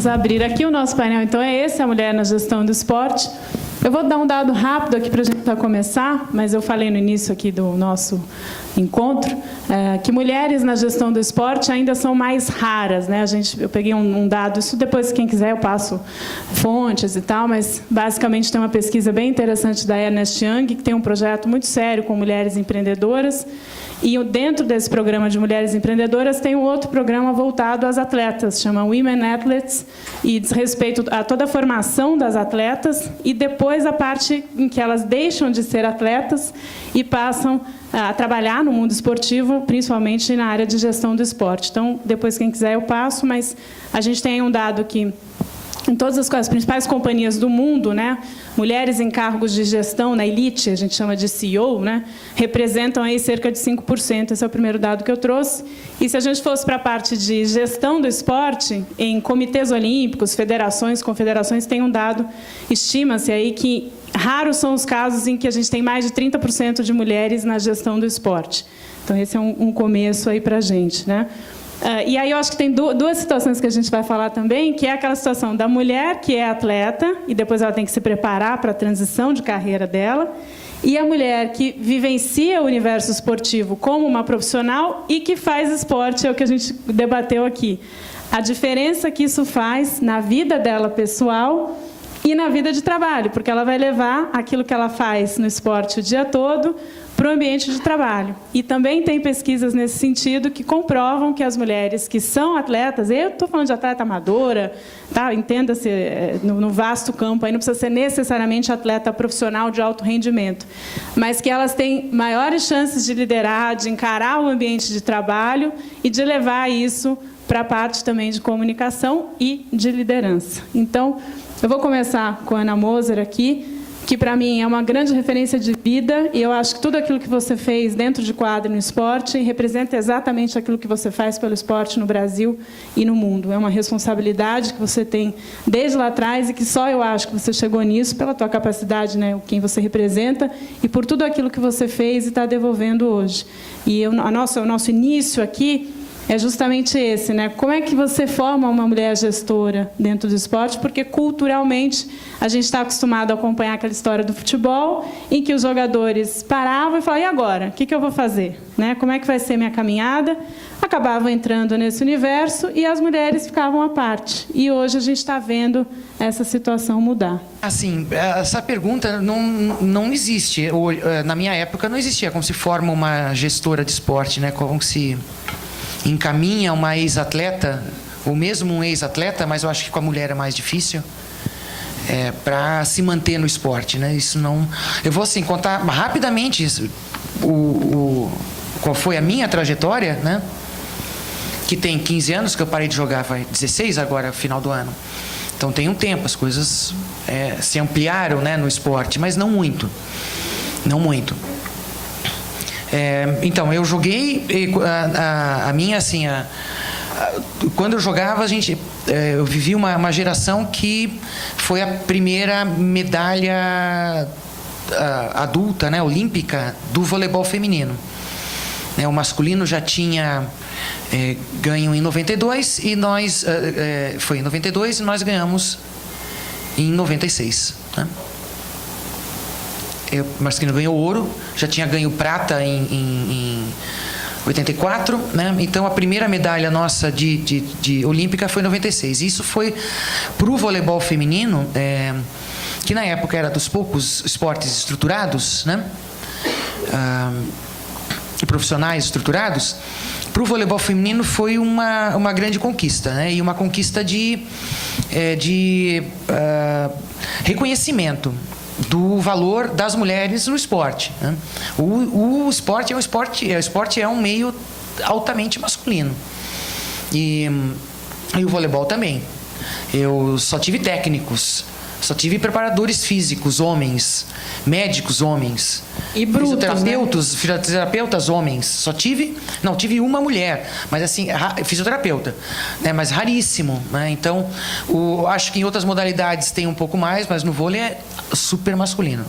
Vamos abrir aqui o nosso painel. Então, é esse, a mulher na gestão do esporte. Eu vou dar um dado rápido aqui para a gente começar, mas eu falei no início aqui do nosso encontro, que mulheres na gestão do esporte ainda são mais raras, né? Eu peguei um dado, isso depois, quem quiser, eu passo fontes e tal, mas basicamente tem uma pesquisa bem interessante da Ernst Young, que tem um projeto muito sério com mulheres empreendedoras, e dentro desse programa de mulheres empreendedoras tem um outro programa voltado às atletas, chama Women Athletes, e diz respeito a toda a formação das atletas e depois a parte em que elas deixam de ser atletas e passam a trabalhar no mundo esportivo, principalmente na área de gestão do esporte. Então, depois, quem quiser, eu passo, mas a gente tem um dado que em todas as principais companhias do mundo, né, mulheres em cargos de gestão na elite, a gente chama de CEO, né, representam aí cerca de 5%. Esse é o primeiro dado que eu trouxe. E se a gente fosse para a parte de gestão do esporte, em comitês olímpicos, federações, confederações, tem um dado, estima-se aí que raros são os casos em que a gente tem mais de 30% de mulheres na gestão do esporte. Então, esse é um começo aí para a gente, né? E aí eu acho que tem duas situações que a gente vai falar também, que é aquela situação da mulher que é atleta e depois ela tem que se preparar para a transição de carreira dela, e a mulher que vivencia o universo esportivo como uma profissional e que faz esporte, é o que a gente debateu aqui. A diferença que isso faz na vida dela pessoal e na vida de trabalho, porque ela vai levar aquilo que ela faz no esporte o dia todo para o ambiente de trabalho. E também tem pesquisas nesse sentido que comprovam que as mulheres que são atletas, eu estou falando de atleta amadora, tá? Entenda-se no vasto campo, aí não precisa ser necessariamente atleta profissional de alto rendimento, mas que elas têm maiores chances de liderar, de encarar o ambiente de trabalho e de levar isso para a parte também de comunicação e de liderança. Então, eu vou começar com a Ana Moser aqui, que para mim é uma grande referência de vida, e eu acho que tudo aquilo que você fez dentro de quadro no esporte representa exatamente aquilo que você faz pelo esporte no Brasil e no mundo. É uma responsabilidade que você tem desde lá atrás e que só eu acho que você chegou nisso pela tua capacidade, né, quem você representa, e por tudo aquilo que você fez e está devolvendo hoje. E o nosso início aqui é justamente esse, né? Como é que você forma uma mulher gestora dentro do esporte? Porque, culturalmente, a gente está acostumado a acompanhar aquela história do futebol, em que os jogadores paravam e falavam, e agora? O que eu vou fazer? Né? Como é que vai ser minha caminhada? Acabavam entrando nesse universo e as mulheres ficavam à parte. E hoje a gente está vendo essa situação mudar. Assim, essa pergunta não existe. Na minha época não existia como se forma uma gestora de esporte, né? Como se encaminha uma ex-atleta, ou mesmo um ex-atleta, mas eu acho que com a mulher é mais difícil, para se manter no esporte, né? Isso não. Eu vou assim contar rapidamente qual foi a minha trajetória, né? Que tem 15 anos que eu parei de jogar, vai 16 agora, final do ano. Então tem um tempo, as coisas se ampliaram, né, no esporte, mas não muito, não muito. Então, eu joguei, a minha, assim, quando eu jogava, eu vivi uma geração que foi a primeira medalha adulta, né, olímpica, do voleibol feminino. O masculino já tinha ganho em 92, e nós, foi em 92 e nós ganhamos em 96, né? O masculino ganhou ouro, já tinha ganho prata em 84, né? Então a primeira medalha nossa de olímpica foi em 96. Isso foi para o voleibol feminino, que na época era dos poucos esportes estruturados, né? Profissionais estruturados. Para o voleibol feminino foi uma grande conquista, né? E uma conquista de reconhecimento do valor das mulheres no esporte, né? O esporte é um meio altamente masculino, e o voleibol também. Eu só tive técnicos, só tive preparadores físicos homens, médicos homens, e brutos, fisioterapeutas homens. Tive uma mulher, mas assim, fisioterapeuta, né? Mas raríssimo, né? Então, acho que em outras modalidades tem um pouco mais, mas no vôlei é super masculino.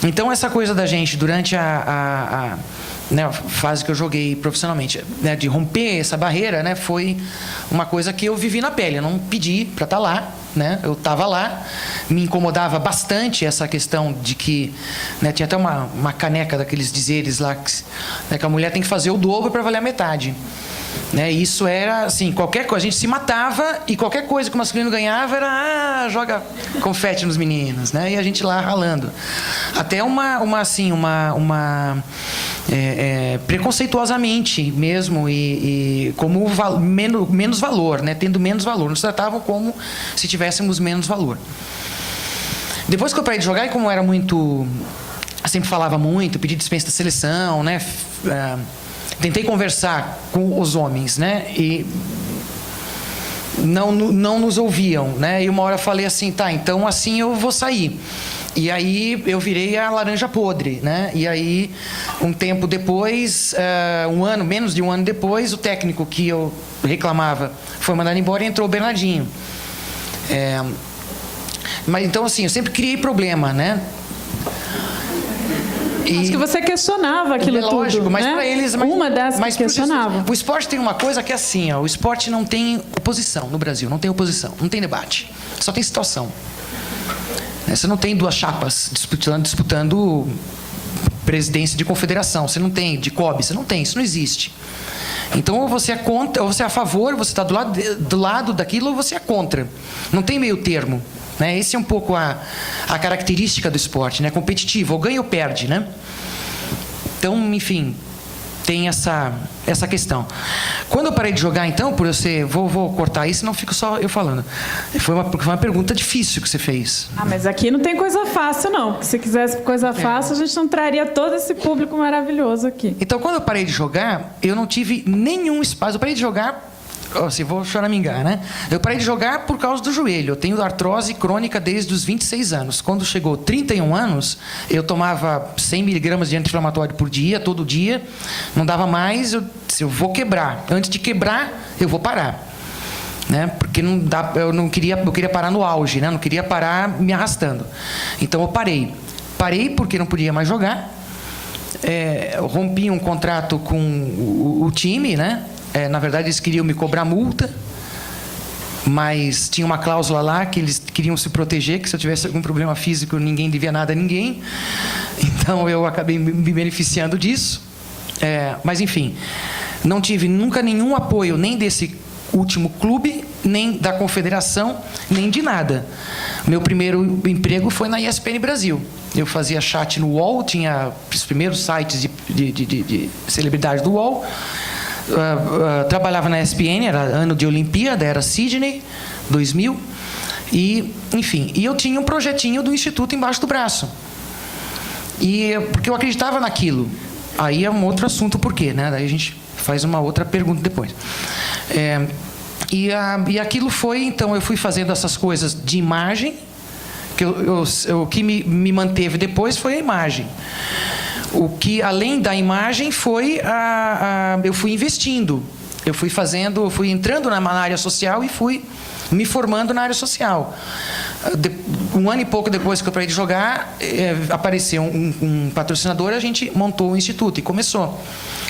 Então, essa coisa da gente, durante né, a fase que eu joguei profissionalmente, né, de romper essa barreira, né, foi uma coisa que eu vivi na pele. Eu não pedi para estar lá, né, eu estava lá. Me incomodava bastante essa questão de que, né, tinha até uma caneca daqueles dizeres lá que, né, que a mulher tem que fazer o dobro para valer a metade. Né, isso era assim, qualquer coisa, a gente se matava e qualquer coisa que o masculino ganhava era joga confete nos meninos, né, e a gente lá ralando. Até preconceituosamente mesmo e como menos valor, né, tendo menos valor, nos tratavam como se tivéssemos menos valor. Depois que eu parei de jogar, e como era muito, sempre falava muito, pedi dispensa da seleção, né, tentei conversar com os homens, né, e não nos ouviam, né, e uma hora eu falei assim, tá, então assim eu vou sair. E aí eu virei a laranja podre, né, e aí um tempo depois, menos de um ano depois, o técnico que eu reclamava foi mandado embora e entrou o Bernardinho. Mas então assim, eu sempre criei problema, né. Acho que você questionava aquilo tudo. Lógico, mas né? para eles... Uma das que questionava. O esporte tem uma coisa que é assim, ó, o esporte não tem oposição no Brasil, não tem oposição, não tem debate, só tem situação. Você não tem duas chapas disputando presidência de confederação, você não tem de COB, você não tem, isso não existe. Então, ou você é contra, ou você é a favor, você está do lado daquilo, ou você é contra. Não tem meio termo. Né? Esse é um pouco a característica do esporte, né? Competitivo, ou ganha ou perde, né? Então, enfim, tem essa questão. Quando eu parei de jogar, então, por eu ser... Vou cortar isso, não fico só eu falando. Foi uma pergunta difícil que você fez. Mas aqui não tem coisa fácil, não. Porque se quisesse coisa fácil, a gente não traria todo esse público maravilhoso aqui. Então, quando eu parei de jogar, eu não tive nenhum espaço. Eu parei de jogar... Assim, vou choramingar, né? Eu parei de jogar por causa do joelho. Eu tenho artrose crônica desde os 26 anos. Quando chegou 31 anos, eu tomava 100 miligramas de anti-inflamatório por dia, todo dia. Não dava mais, eu vou quebrar. Antes de quebrar, eu vou parar. Né? Porque eu queria parar no auge, né? Não queria parar me arrastando. Então eu parei. Parei porque não podia mais jogar. Rompi um contrato com o time, né? Na verdade, eles queriam me cobrar multa, mas tinha uma cláusula lá que eles queriam se proteger, que se eu tivesse algum problema físico, ninguém devia nada a ninguém. Então, eu acabei me beneficiando disso. Mas, enfim, não tive nunca nenhum apoio, nem desse último clube, nem da confederação, nem de nada. Meu primeiro emprego foi na ESPN Brasil. Eu fazia chat no UOL, tinha os primeiros sites de celebridade do UOL. Trabalhava na ESPN, era ano de Olimpíada, era Sydney, 2000. E, enfim, eu tinha um projetinho do Instituto embaixo do braço. Porque eu acreditava naquilo. Aí é um outro assunto, por quê, né? Daí a gente faz uma outra pergunta depois. E aquilo foi, então, eu fui fazendo essas coisas de imagem, que o que me manteve depois foi a imagem. O que, além da imagem, foi eu fui investindo. Eu fui entrando na área social e fui me formando na área social. Um ano e pouco depois que eu parei de jogar, apareceu um patrocinador, a gente montou o instituto e começou.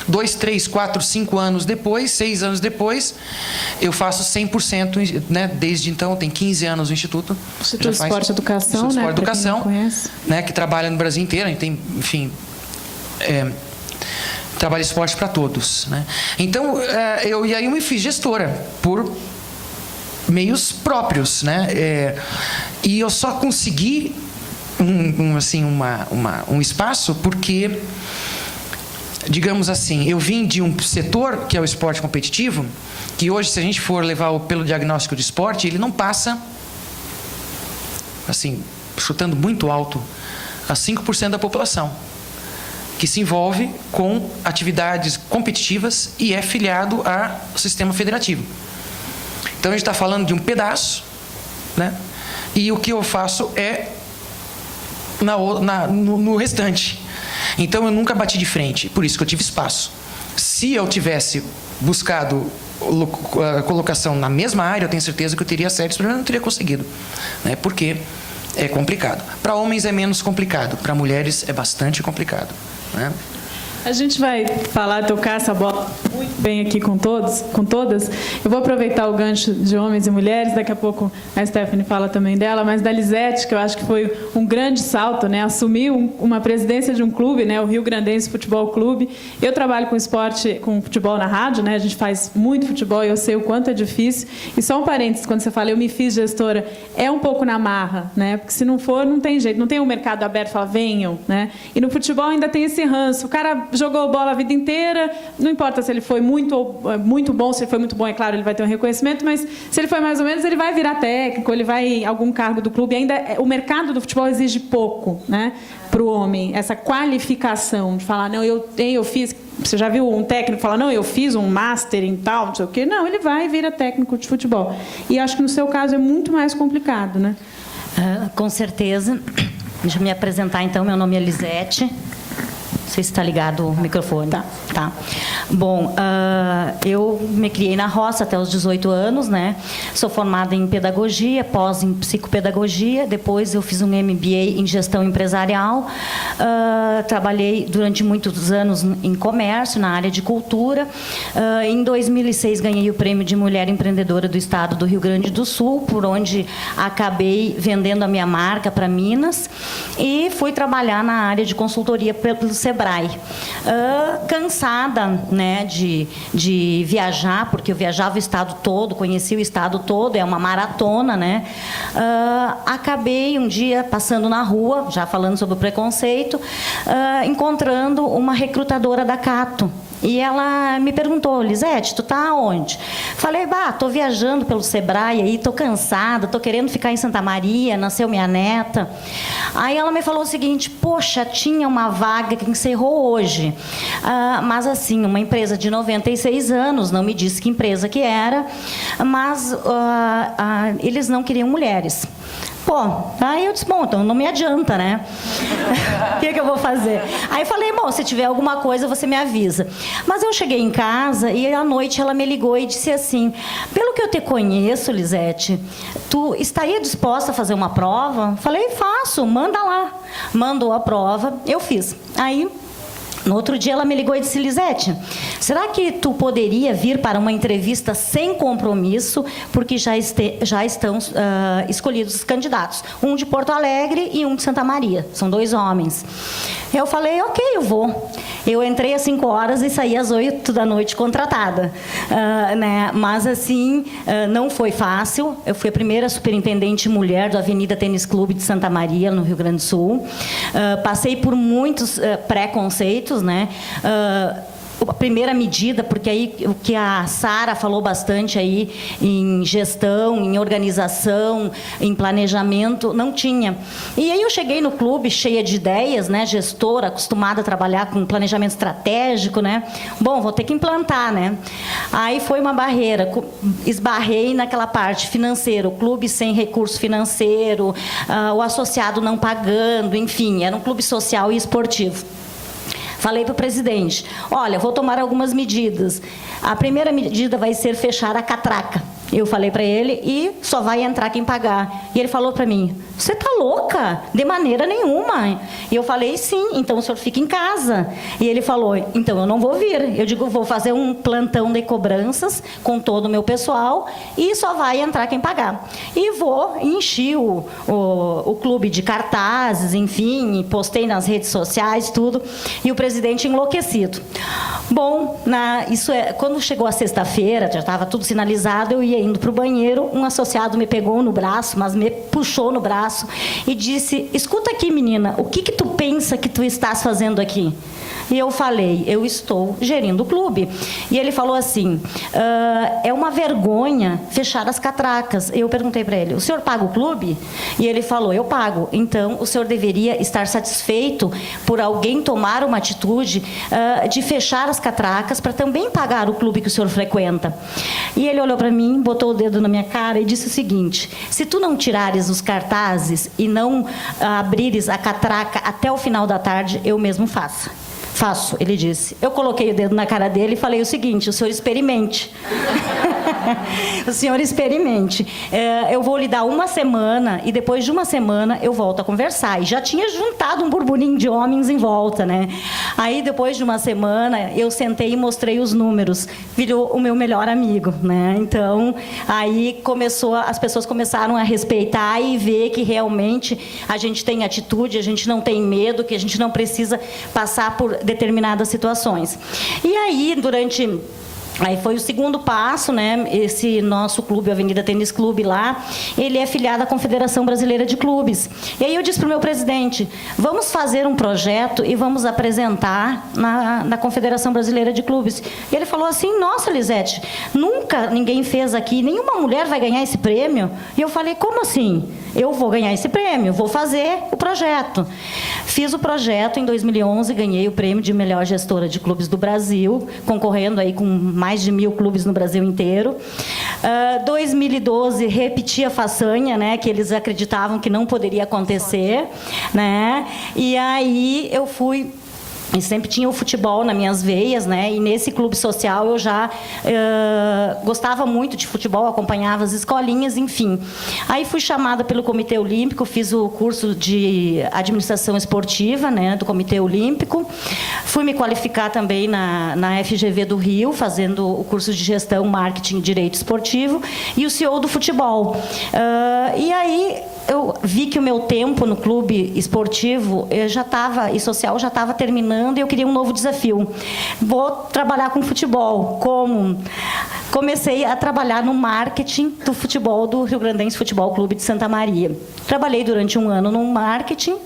2, 3, 4, 5 anos depois, 6 anos depois, eu faço 100%, né? Desde então, tem 15 anos no Instituto. Instituto de Esporte e Educação, Instituto de né? Esporte e Educação, né? Que trabalha no Brasil inteiro, a gente tem, enfim... trabalho esporte para todos, né? Então eu me fiz gestora por meios próprios, né? E eu só consegui um espaço porque, digamos assim, eu vim de um setor que é o esporte competitivo, que hoje, se a gente for levar pelo diagnóstico de esporte, ele não passa, assim, chutando muito alto, a 5% da população que se envolve com atividades competitivas e é filiado ao sistema federativo. Então, a gente está falando de um pedaço, né? E o que eu faço é no restante. Então, eu nunca bati de frente, por isso que eu tive espaço. Se eu tivesse buscado colocação na mesma área, eu tenho certeza que eu teria sérios problemas, não teria conseguido, né? Porque é complicado. Para homens é menos complicado, para mulheres é bastante complicado, né? A gente vai tocar essa bola muito bem aqui com todos, com todas. Eu vou aproveitar o gancho de homens e mulheres, daqui a pouco a Stephanie fala também dela, mas da Lisete, que eu acho que foi um grande salto, né? Assumir uma presidência de um clube, né? O Rio Grandense Futebol Clube. Eu trabalho com esporte, com futebol na rádio, né? A gente faz muito futebol e eu sei o quanto é difícil. E só um parênteses, quando você fala, eu me fiz gestora, é um pouco na marra, né? Porque se não for, não tem jeito. Não tem um mercado aberto, fala, venham, né? E no futebol ainda tem esse ranço. O cara jogou bola a vida inteira, não importa se ele foi muito bom, se ele foi muito bom, é claro, ele vai ter um reconhecimento, mas se ele foi mais ou menos, ele vai virar técnico, ele vai em algum cargo do clube. Ainda o mercado do futebol exige pouco, né, para o homem, essa qualificação de falar, não, eu fiz. Você já viu um técnico falar, não, eu fiz um master em tal, não sei o quê? Não, ele vai e vira técnico de futebol. E acho que no seu caso é muito mais complicado, né? Com certeza. Deixa eu me apresentar, então. Meu nome é Lisete. Não sei se está ligado o microfone. Tá. Bom, eu me criei na roça até os 18 anos, né? Sou formada em pedagogia, pós em psicopedagogia. Depois eu fiz um MBA em gestão empresarial. Trabalhei durante muitos anos em comércio, na área de cultura. Em 2006 ganhei o prêmio de Mulher Empreendedora do Estado do Rio Grande do Sul, por onde acabei vendendo a minha marca para Minas e fui trabalhar na área de consultoria pelo Sebrae. Cansada, né, de viajar, porque eu viajava o estado todo, conheci o estado todo, é uma maratona, né? Acabei um dia passando na rua, já falando sobre o preconceito, encontrando uma recrutadora da Cato. E ela me perguntou, Lisete, tu tá onde? Falei, tô viajando pelo Sebrae aí, tô cansada, tô querendo ficar em Santa Maria, nasceu minha neta. Aí ela me falou o seguinte, poxa, tinha uma vaga que encerrou hoje. Mas assim, uma empresa de 96 anos, não me disse que empresa que era, mas eles não queriam mulheres. Aí eu disse, então não me adianta, né? O que eu vou fazer? Aí falei, se tiver alguma coisa, você me avisa. Mas eu cheguei em casa e à noite ela me ligou e disse assim, pelo que eu te conheço, Lisete, tu estaria disposta a fazer uma prova? Falei, faço, manda lá. Mandou a prova, eu fiz. Aí, no outro dia ela me ligou e disse, Lisete, será que tu poderia vir para uma entrevista sem compromisso, porque já estão escolhidos os candidatos, um de Porto Alegre e um de Santa Maria, são 2 homens. Eu falei, ok, eu vou. Eu entrei às 5 horas e saí às 8 da noite contratada. Né? Mas assim, não foi fácil. Eu fui a primeira superintendente mulher do Avenida Tênis Clube de Santa Maria, no Rio Grande do Sul. Passei por muitos preconceitos, né? A primeira medida, porque aí o que a Sara falou bastante aí em gestão, em organização, em planejamento, não tinha. E aí eu cheguei no clube cheia de ideias, né, gestora, acostumada a trabalhar com planejamento estratégico, né? Vou ter que implantar, né? Aí foi uma barreira, esbarrei naquela parte financeira, o clube sem recurso financeiro, o associado não pagando, enfim, era um clube social e esportivo. Falei para o presidente, olha, vou tomar algumas medidas. A primeira medida vai ser fechar a catraca. Eu falei para ele, e só vai entrar quem pagar. E ele falou para mim, você está louca? De maneira nenhuma. E eu falei, sim, então o senhor fica em casa. E ele falou, então eu não vou vir. Eu digo, vou fazer um plantão de cobranças com todo o meu pessoal e só vai entrar quem pagar. E vou encher o clube de cartazes, enfim, postei nas redes sociais, tudo. E o presidente enlouquecido. Bom, quando chegou a sexta-feira, já estava tudo sinalizado, eu ia indo para o banheiro, um associado me pegou no braço, mas me puxou no braço e disse, escuta aqui, menina, o que tu pensa que tu estás fazendo aqui? E eu falei, eu estou gerindo o clube. E ele falou assim, é uma vergonha fechar as catracas. Eu perguntei para ele, o senhor paga o clube? E ele falou, eu pago. Então, o senhor deveria estar satisfeito por alguém tomar uma atitude de fechar as catracas para também pagar o clube que o senhor frequenta. E ele olhou para mim, botou o dedo na minha cara e disse o seguinte, se tu não tirares os cartazes e não abrires a catraca até o final da tarde, eu mesmo faço, ele disse. Eu coloquei o dedo na cara dele e falei o seguinte, o senhor experimente. O senhor experimente. Eu vou lhe dar uma semana e depois de uma semana eu volto a conversar. E já tinha juntado um burburinho de homens em volta, né? Aí, depois de uma semana, eu sentei e mostrei os números. Virou o meu melhor amigo, né? Então, aí as pessoas começaram a respeitar e ver que realmente a gente tem atitude, a gente não tem medo, que a gente não precisa passar por determinadas situações. E aí, aí foi o segundo passo, né? Esse nosso clube, Avenida Tênis Clube lá, ele é filiado à Confederação Brasileira de Clubes. E aí eu disse para o meu presidente, vamos fazer um projeto e vamos apresentar na Confederação Brasileira de Clubes. E ele falou assim, nossa, Lisete, nunca ninguém fez aqui, nenhuma mulher vai ganhar esse prêmio. E eu falei, como assim? Eu vou ganhar esse prêmio, vou fazer o projeto. Fiz o projeto em 2011, ganhei o prêmio de melhor gestora de clubes do Brasil, concorrendo aí com mais de 1.000 clubes no Brasil inteiro. 2012, repeti a façanha, né, que eles acreditavam que não poderia acontecer, né? E aí eu fui... E sempre tinha o futebol nas minhas veias, né? E nesse clube social eu já gostava muito de futebol, acompanhava as escolinhas, enfim. Aí fui chamada pelo Comitê Olímpico, fiz o curso de administração esportiva, né, do Comitê Olímpico. Fui me qualificar também na FGV do Rio, fazendo o curso de gestão, marketing e direito esportivo, e o CEO do futebol. E aí eu vi que o meu tempo no clube esportivo e social já estava terminando e eu queria um novo desafio. Vou trabalhar com futebol. Como? Comecei a trabalhar no marketing do futebol do Rio Grandense Futebol Clube de Santa Maria. Trabalhei durante um ano no marketing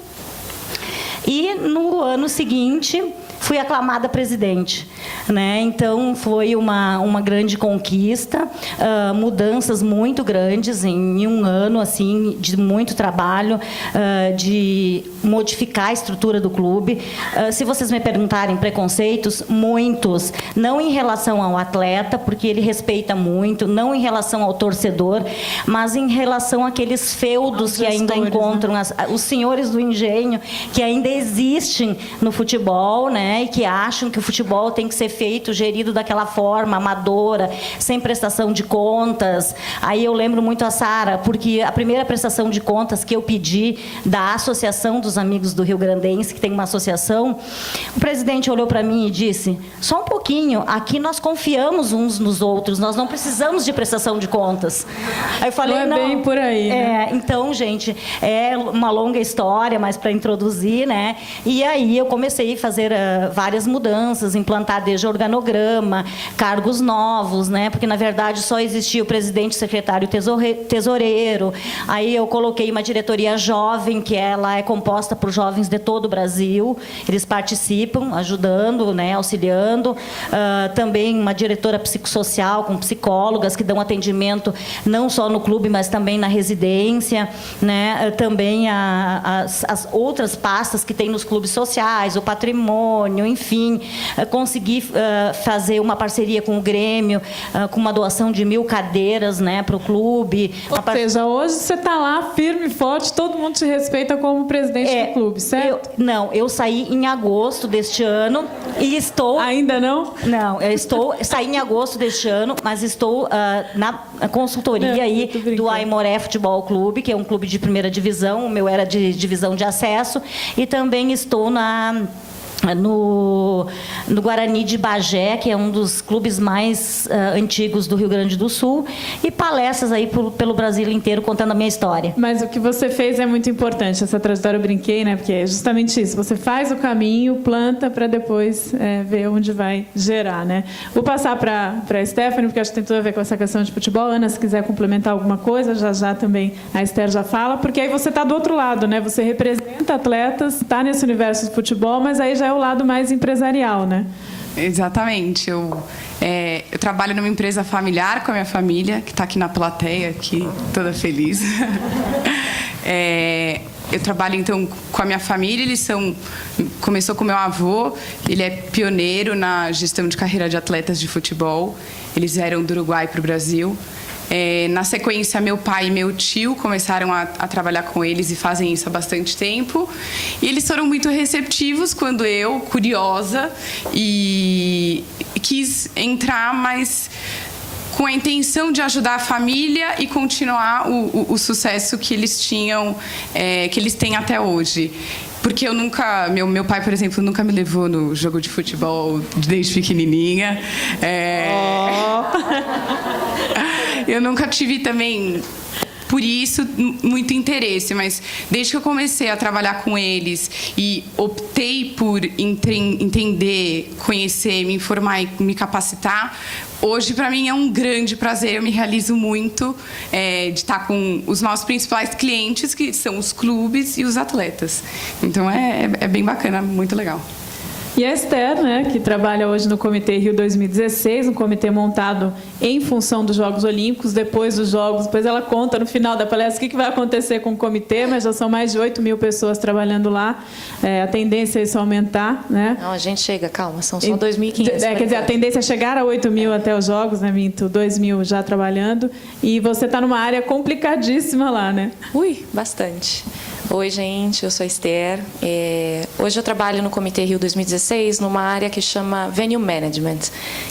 e no ano seguinte fui aclamada presidente, né? Então foi uma grande conquista, mudanças muito grandes em um ano, assim, de muito trabalho, de modificar a estrutura do clube. Se vocês me perguntarem preconceitos, muitos, não em relação ao atleta, porque ele respeita muito, não em relação ao torcedor, mas em relação àqueles feudos que ainda encontram, né? Os senhores do engenho que ainda existem no futebol, né? E que acham que o futebol tem que ser feito, gerido daquela forma, amadora, sem prestação de contas. Aí eu lembro muito a Sara, porque a primeira prestação de contas que eu pedi da Associação dos Amigos do Rio Grandense, que tem uma associação, o presidente olhou para mim e disse, só um pouquinho, aqui nós confiamos uns nos outros, nós não precisamos de prestação de contas. Aí eu falei, não é bem por aí, né? Então, gente, é uma longa história, mas para introduzir, né? E aí eu comecei a fazer várias mudanças, implantar desde organograma, cargos novos, né? Porque, na verdade, só existia o presidente, secretário e tesoureiro. Aí eu coloquei uma diretoria jovem, que ela é composta por jovens de todo o Brasil. Eles participam, ajudando, né? Auxiliando. Também uma diretora psicossocial, com psicólogas que dão atendimento não só no clube, mas também na residência, né? Também as outras pastas que tem nos clubes sociais, o patrimônio, enfim, consegui fazer uma parceria com o Grêmio, com uma doação de 1.000 cadeiras, né, para o clube. Ou seja, hoje você está lá firme e forte, todo mundo te respeita como presidente do clube, certo? Eu saí em agosto deste ano e estou... Ainda não? Não, saí em agosto deste ano, mas estou na consultoria aí do Aimoré Futebol Clube, que é um clube de primeira divisão, o meu era de divisão de acesso, e também estou no Guarani de Bagé, que é um dos clubes mais antigos do Rio Grande do Sul, e palestras aí pelo Brasil inteiro contando a minha história. Mas o que você fez é muito importante, essa trajetória eu brinquei, né? Porque é justamente isso, você faz o caminho, planta para depois ver onde vai gerar, né? Vou passar para a Stephanie, porque acho que tem tudo a ver com essa questão de futebol. Ana, se quiser complementar alguma coisa, já também a Esther já fala, porque aí você está do outro lado, né? Você representa atletas, está nesse universo do futebol, mas aí já é o lado mais empresarial, né? Exatamente. Eu trabalho numa empresa familiar com a minha família, que está aqui na plateia, aqui, toda feliz. Eu trabalho, então, com a minha família. Começou com meu avô, ele é pioneiro na gestão de carreira de atletas de futebol. Eles vieram do Uruguai para o Brasil. Na sequência, meu pai e meu tio começaram a trabalhar com eles e fazem isso há bastante tempo. E eles foram muito receptivos quando eu, curiosa, e quis entrar, mas com a intenção de ajudar a família e continuar o sucesso que eles tinham, que eles têm até hoje. Porque eu nunca... Meu pai, por exemplo, nunca me levou no jogo de futebol desde pequenininha. Eu nunca tive também... Por isso, muito interesse, mas desde que eu comecei a trabalhar com eles e optei por entender, conhecer, me informar e me capacitar, hoje, para mim, é um grande prazer. Eu me realizo muito de estar com os nossos principais clientes, que são os clubes e os atletas. Então, é bem bacana, muito legal. E a Esther, né, que trabalha hoje no Comitê Rio 2016, um comitê montado em função dos Jogos Olímpicos, depois dos Jogos, depois ela conta no final da palestra o que vai acontecer com o comitê, mas já são mais de 8.000 pessoas trabalhando lá, a tendência é isso aumentar, né? Não, a gente chega, calma, são só 2.500. Quer dizer, a tendência é chegar a 8.000 até os Jogos, né, Minto? 2.000 já trabalhando, e você está numa área complicadíssima lá, né? Ui, bastante. Oi, gente, eu sou a Esther. Hoje eu trabalho no Comitê Rio 2016 numa área que chama Venue Management,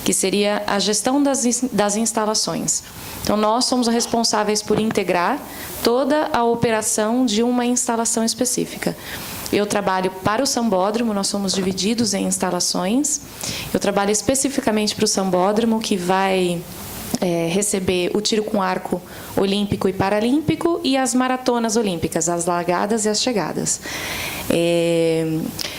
que seria a gestão das instalações. Então, nós somos responsáveis por integrar toda a operação de uma instalação específica. Eu trabalho para o Sambódromo, nós somos divididos em instalações. Eu trabalho especificamente para o Sambódromo, que vai receber o tiro com arco olímpico e paralímpico e as maratonas olímpicas, as largadas e as chegadas.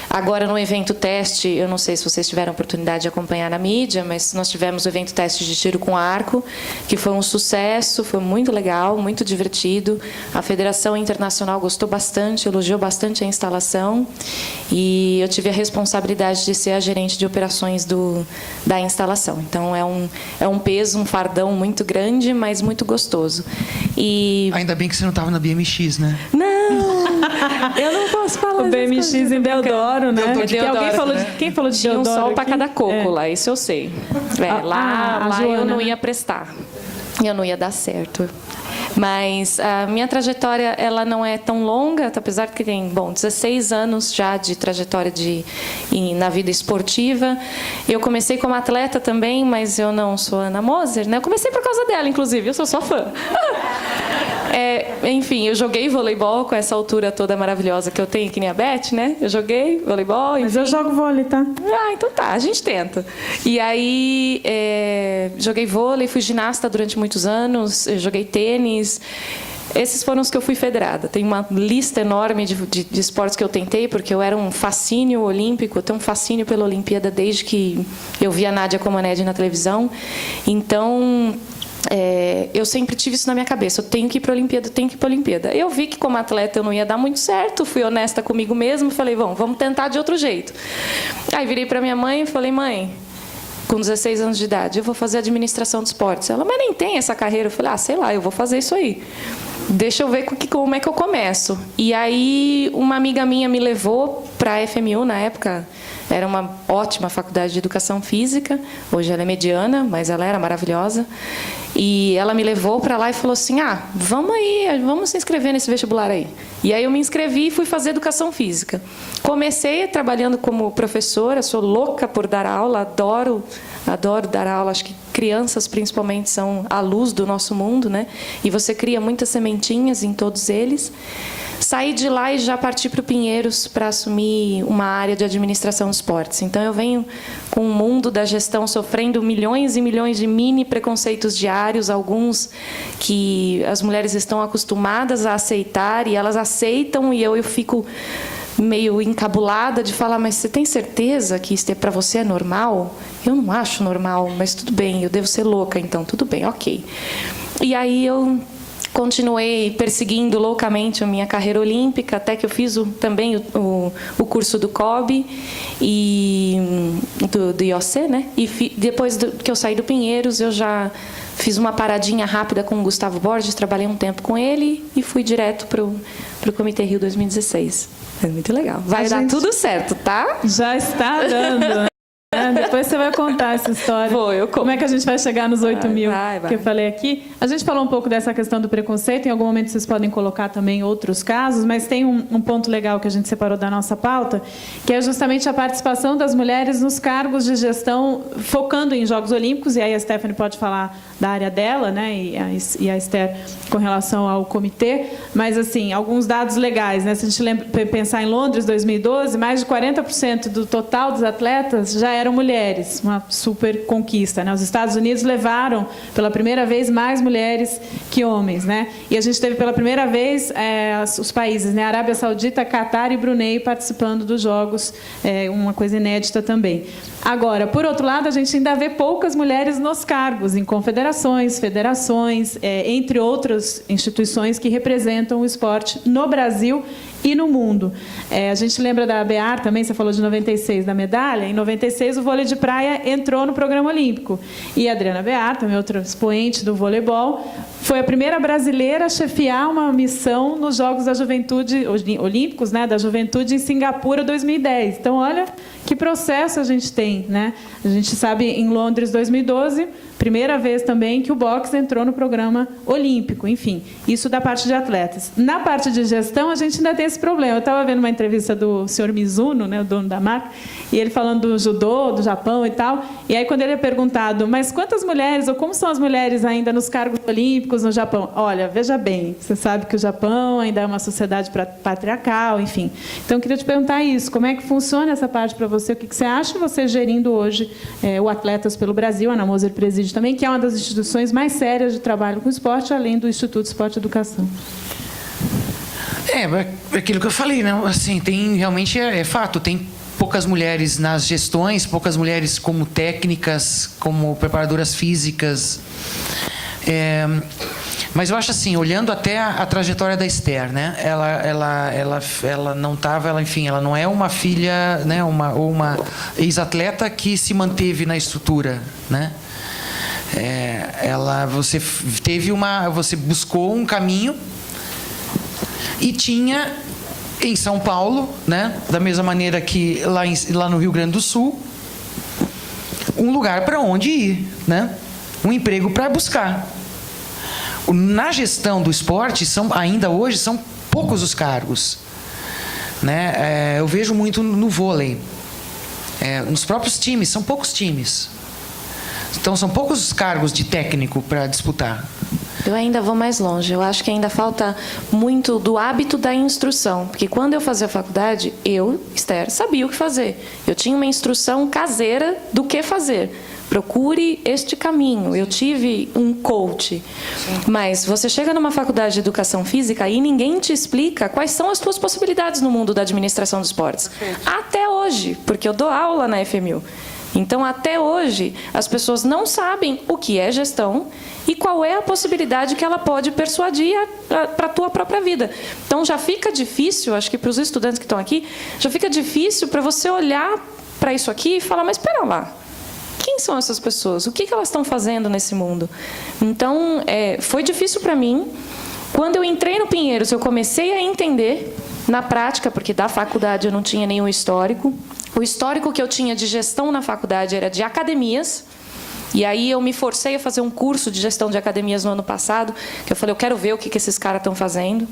Agora, no evento teste, eu não sei se vocês tiveram a oportunidade de acompanhar na mídia, mas nós tivemos o evento teste de tiro com arco, que foi um sucesso, foi muito legal, muito divertido. A Federação Internacional gostou bastante, elogiou bastante a instalação, e eu tive a responsabilidade de ser a gerente de operações da instalação. Então, é um peso, um fardão muito grande, mas muito gostoso. E... Ainda bem que você não estava na BMX, né? Não, eu não posso falar. O BMX em Deodoro, né? Quem falou de Tinha um Deodoro sol para aqui? cada coco lá, isso eu sei. Lá Joana, eu não né? ia prestar. Eu não ia dar certo. Mas a minha trajetória, ela não é tão longa, apesar de que tem, 16 anos já de trajetória na vida esportiva. Eu comecei como atleta também, mas eu não sou Ana Moser, né? Eu comecei por causa dela, inclusive, eu sou só fã. Enfim, eu joguei voleibol com essa altura toda maravilhosa que eu tenho, que nem a Beth, né? Eu joguei voleibol, enfim. Mas eu jogo vôlei, tá? Então tá, a gente tenta. E aí, joguei vôlei, fui ginasta durante muitos anos, joguei tênis. Esses foram os que eu fui federada. Tem uma lista enorme de esportes que eu tentei, porque eu era um fascínio olímpico, eu tenho um fascínio pela Olimpíada desde que eu vi a Nádia Comaneci na televisão. Então... eu sempre tive isso na minha cabeça, eu tenho que ir para a Olimpíada, eu tenho que ir para a Olimpíada. Eu vi que como atleta eu não ia dar muito certo, fui honesta comigo mesma, falei, vamos tentar de outro jeito. Aí virei para minha mãe e falei, mãe, com 16 anos de idade, eu vou fazer administração de esportes. Ela, mas nem tem essa carreira. Eu falei, sei lá, eu vou fazer isso aí. Deixa eu ver como é que eu começo. E aí uma amiga minha me levou para a FMU na época. Era uma ótima faculdade de educação física. Hoje ela é mediana, mas ela era maravilhosa. E ela me levou para lá e falou assim, vamos se inscrever nesse vestibular aí. E aí eu me inscrevi e fui fazer educação física. Comecei trabalhando como professora, sou louca por dar aula, adoro dar aula. Acho que crianças, principalmente, são a luz do nosso mundo, né? E você cria muitas sementinhas em todos eles. Saí de lá e já parti para o Pinheiros para assumir uma área de administração de esportes. Então, eu venho com o mundo da gestão sofrendo milhões e milhões de mini preconceitos diários, alguns que as mulheres estão acostumadas a aceitar e elas aceitam, e eu fico meio encabulada de falar, mas você tem certeza que isso para você é normal? Eu não acho normal, mas tudo bem, eu devo ser louca, então tudo bem, ok. E aí eu continuei perseguindo loucamente a minha carreira olímpica, até que eu fiz também o curso do COB e do IOC, né? E depois que eu saí do Pinheiros, eu já fiz uma paradinha rápida com o Gustavo Borges, trabalhei um tempo com ele e fui direto para o Comitê Rio 2016. É muito legal. Vai dar tudo certo, tá? Já está dando. Depois você vai contar essa história. Vou, eu conto. Como é que a gente vai chegar nos 8 mil vai. que eu falei aqui? A gente falou um pouco dessa questão do preconceito. Em algum momento vocês podem colocar também outros casos, mas tem um ponto legal que a gente separou da nossa pauta, que é justamente a participação das mulheres nos cargos de gestão, focando em Jogos Olímpicos, e aí a Stephanie pode falar da área dela, né, e a Esther com relação ao comitê, mas, assim, alguns dados legais, né? Se a gente pensar em Londres, 2012, mais de 40% do total dos atletas já eram mulheres, uma super conquista, né? Os Estados Unidos levaram, pela primeira vez, mais mulheres que homens, né? E a gente teve, pela primeira vez, os países, né? Arábia Saudita, Catar e Brunei participando dos Jogos, uma coisa inédita também. Agora, por outro lado, a gente ainda vê poucas mulheres nos cargos, em confederações, federações, entre outras instituições que representam o esporte no Brasil e no mundo. A gente lembra da Bear também, você falou de 96, da medalha. Em 96, o vôlei de praia entrou no programa olímpico. E a Adriana Bear, também outra expoente do voleibol, foi a primeira brasileira a chefiar uma missão nos Jogos da Juventude Olímpicos, né, da Juventude em Singapura 2010. Então, olha que processo a gente tem, né? A gente sabe, em Londres 2012, primeira vez também que o boxe entrou no programa olímpico. Enfim, isso da parte de atletas. Na parte de gestão, a gente ainda tem esse problema. Eu estava vendo uma entrevista do senhor Mizuno, né, o dono da marca, e ele falando do judô, do Japão e tal. E aí, quando ele é perguntado, mas quantas mulheres, ou como são as mulheres ainda nos cargos olímpicos no Japão? Olha, veja bem, você sabe que o Japão ainda é uma sociedade patriarcal, enfim. Então, eu queria te perguntar isso, como é que funciona essa parte para você? O que você acha, você gerindo hoje o Atletas pelo Brasil, a Ana Moser preside também, que é uma das instituições mais sérias de trabalho com esporte, além do Instituto Esporte e Educação. Aquilo que eu falei, né? Assim, realmente é fato, tem poucas mulheres nas gestões, poucas mulheres como técnicas, como preparadoras físicas. Mas eu acho assim, olhando até a trajetória da Esther, né? Ela não estava, enfim, ela não é uma filha, né? Uma ex-atleta que se manteve na estrutura, né? Você buscou um caminho e tinha em São Paulo, né? Da mesma maneira que lá no Rio Grande do Sul, um lugar para onde ir, né? Um emprego para buscar. Na gestão do esporte, ainda hoje, são poucos os cargos, né? Eu vejo muito no vôlei. Nos próprios times, são poucos times. Então, são poucos os cargos de técnico para disputar. Eu ainda vou mais longe. Eu acho que ainda falta muito do hábito da instrução. Porque quando eu fazia faculdade, eu, Esther, sabia o que fazer. Eu tinha uma instrução caseira do que fazer. Procure este caminho. Eu tive um coach. Mas você chega numa faculdade de educação física e ninguém te explica quais são as suas possibilidades no mundo da administração dos esportes. Até hoje, porque eu dou aula na FMU. Então, até hoje, as pessoas não sabem o que é gestão e qual é a possibilidade que ela pode persuadir para a tua própria vida. Então, já fica difícil, acho que para os estudantes que estão aqui, já fica difícil para você olhar para isso aqui e falar, mas espera lá, quem são essas pessoas? O que elas estão fazendo nesse mundo? Então, foi difícil para mim. Quando eu entrei no Pinheiros, eu comecei a entender na prática, porque da faculdade eu não tinha nenhum histórico. O histórico que eu tinha de gestão na faculdade era de academias. E aí eu me forcei a fazer um curso de gestão de academias no ano passado, que eu falei, eu quero ver o que esses caras estão fazendo.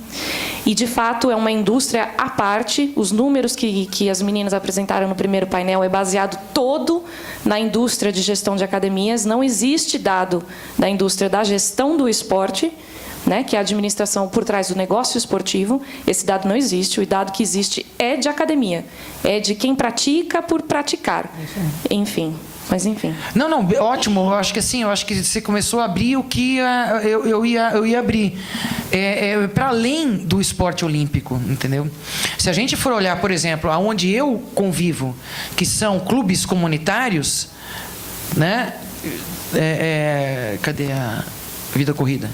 E, de fato, é uma indústria à parte. Os números que as meninas apresentaram no primeiro painel é baseado todo na indústria de gestão de academias. Não existe dado da indústria da gestão do esporte, né, que é a administração por trás do negócio esportivo. Esse dado não existe. O dado que existe é de academia. É de quem pratica por praticar. Enfim. Mas, enfim. Não, ótimo. Eu acho que assim, você começou a abrir o que eu ia abrir. Para além do esporte olímpico, entendeu? Se a gente for olhar, por exemplo, aonde eu convivo, que são clubes comunitários, né? Cadê a Vida Corrida?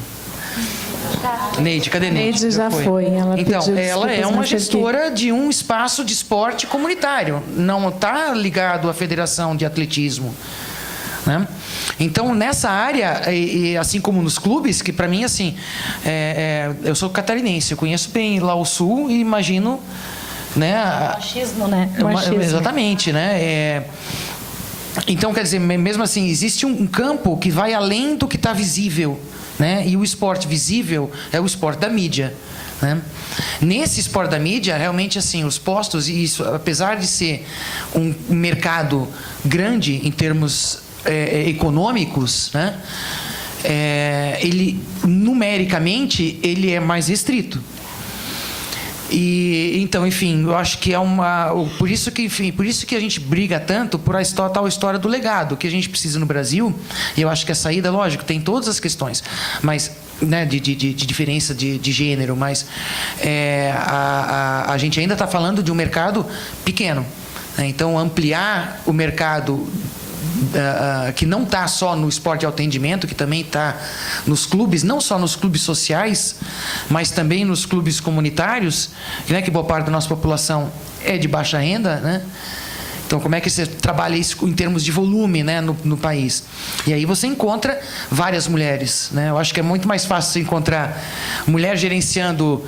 Neide, cadê Neide? Neide já foi. Ela é uma gestora de um espaço de esporte comunitário. Não está ligado à Federação de Atletismo, né? Então, nessa área, e assim como nos clubes, que para mim, assim, eu sou catarinense, eu conheço bem lá o Sul e imagino, né? Machismo, né? Exatamente, né? Então, quer dizer, mesmo assim, existe um campo que vai além do que está visível, né? E o esporte visível é o esporte da mídia, né? Nesse esporte da mídia, realmente, assim, os postos, e isso, apesar de ser um mercado grande em termos econômicos, né? Ele, numericamente, ele é mais restrito. E então, enfim, eu acho que por isso que a gente briga tanto por tal história do legado que a gente precisa no Brasil. E eu acho que a saída, lógico, tem todas as questões, mas, né, de diferença de gênero, mas a gente ainda está falando de um mercado pequeno, né? Então, ampliar o mercado que não está só no esporte de atendimento, que também está nos clubes, não só nos clubes sociais, mas também nos clubes comunitários, né, que boa parte da nossa população é de baixa renda, né? Então, como é que você trabalha isso em termos de volume, né, no país? E aí você encontra várias mulheres, né? Eu acho que é muito mais fácil você encontrar mulher gerenciando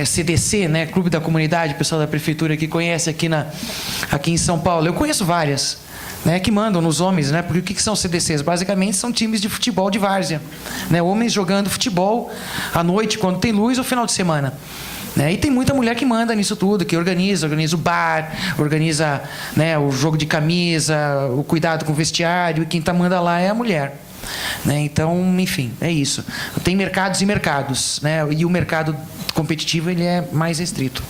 CDC, né, Clube da Comunidade, o pessoal da prefeitura que conhece aqui em São Paulo. Eu conheço várias, né, que mandam nos homens, né? Porque o que são CDCs? Basicamente são times de futebol de várzea, né? Homens jogando futebol à noite, quando tem luz, ou final de semana, né? E tem muita mulher que manda nisso tudo, que organiza o bar, organiza, né, o jogo de camisa, o cuidado com o vestiário, e quem manda lá é a mulher, né? Então, enfim, é isso. Tem mercados e mercados, né? E o mercado competitivo, ele é mais restrito.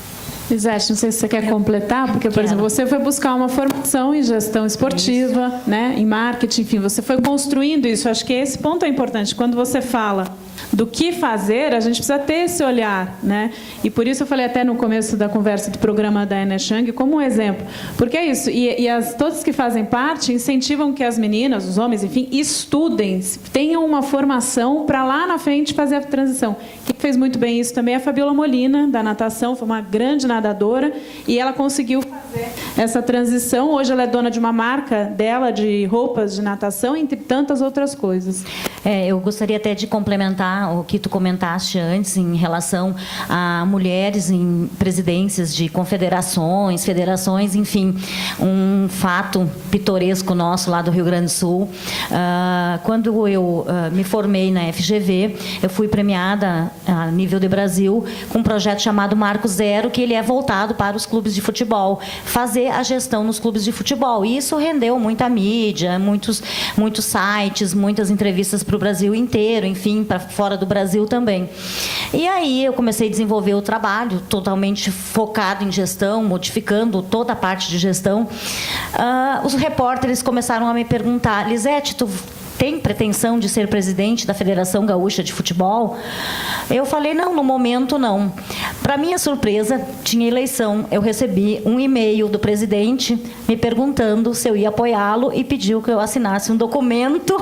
Lisete, não sei se você quer completar, porque, por exemplo, você foi buscar uma formação em gestão esportiva, né, em marketing, enfim, você foi construindo isso. Acho que esse ponto é importante. Quando você fala do que fazer, a gente precisa ter esse olhar, né? E por isso eu falei até no começo da conversa do programa da Ana Chang como um exemplo. Porque é isso, todos que fazem parte incentivam que as meninas, os homens, enfim, estudem, tenham uma formação para lá na frente fazer a transição. Quem fez muito bem isso também é a Fabiola Molina, da natação, foi uma grande nadadora, e ela conseguiu fazer essa transição. Hoje ela é dona de uma marca dela de roupas de natação, entre tantas outras coisas. Eu gostaria até de complementar o que tu comentaste antes em relação a mulheres em presidências de confederações, federações, enfim, um fato pitoresco nosso lá do Rio Grande do Sul. Quando eu me formei na FGV, eu fui premiada a nível de Brasil com um projeto chamado Marco Zero, que ele é voltado para os clubes de futebol, fazer a gestão nos clubes de futebol. E isso rendeu muita mídia, muitos sites, muitas entrevistas para o Brasil inteiro, enfim, para fora do Brasil também. E aí eu comecei a desenvolver o trabalho totalmente focado em gestão, modificando toda a parte de gestão. Os repórteres começaram a me perguntar: Lisete, tu tem pretensão de ser presidente da Federação Gaúcha de Futebol? Eu falei, não, no momento não. Para minha surpresa, tinha eleição. Eu recebi um e-mail do presidente me perguntando se eu ia apoiá-lo e pediu que eu assinasse um documento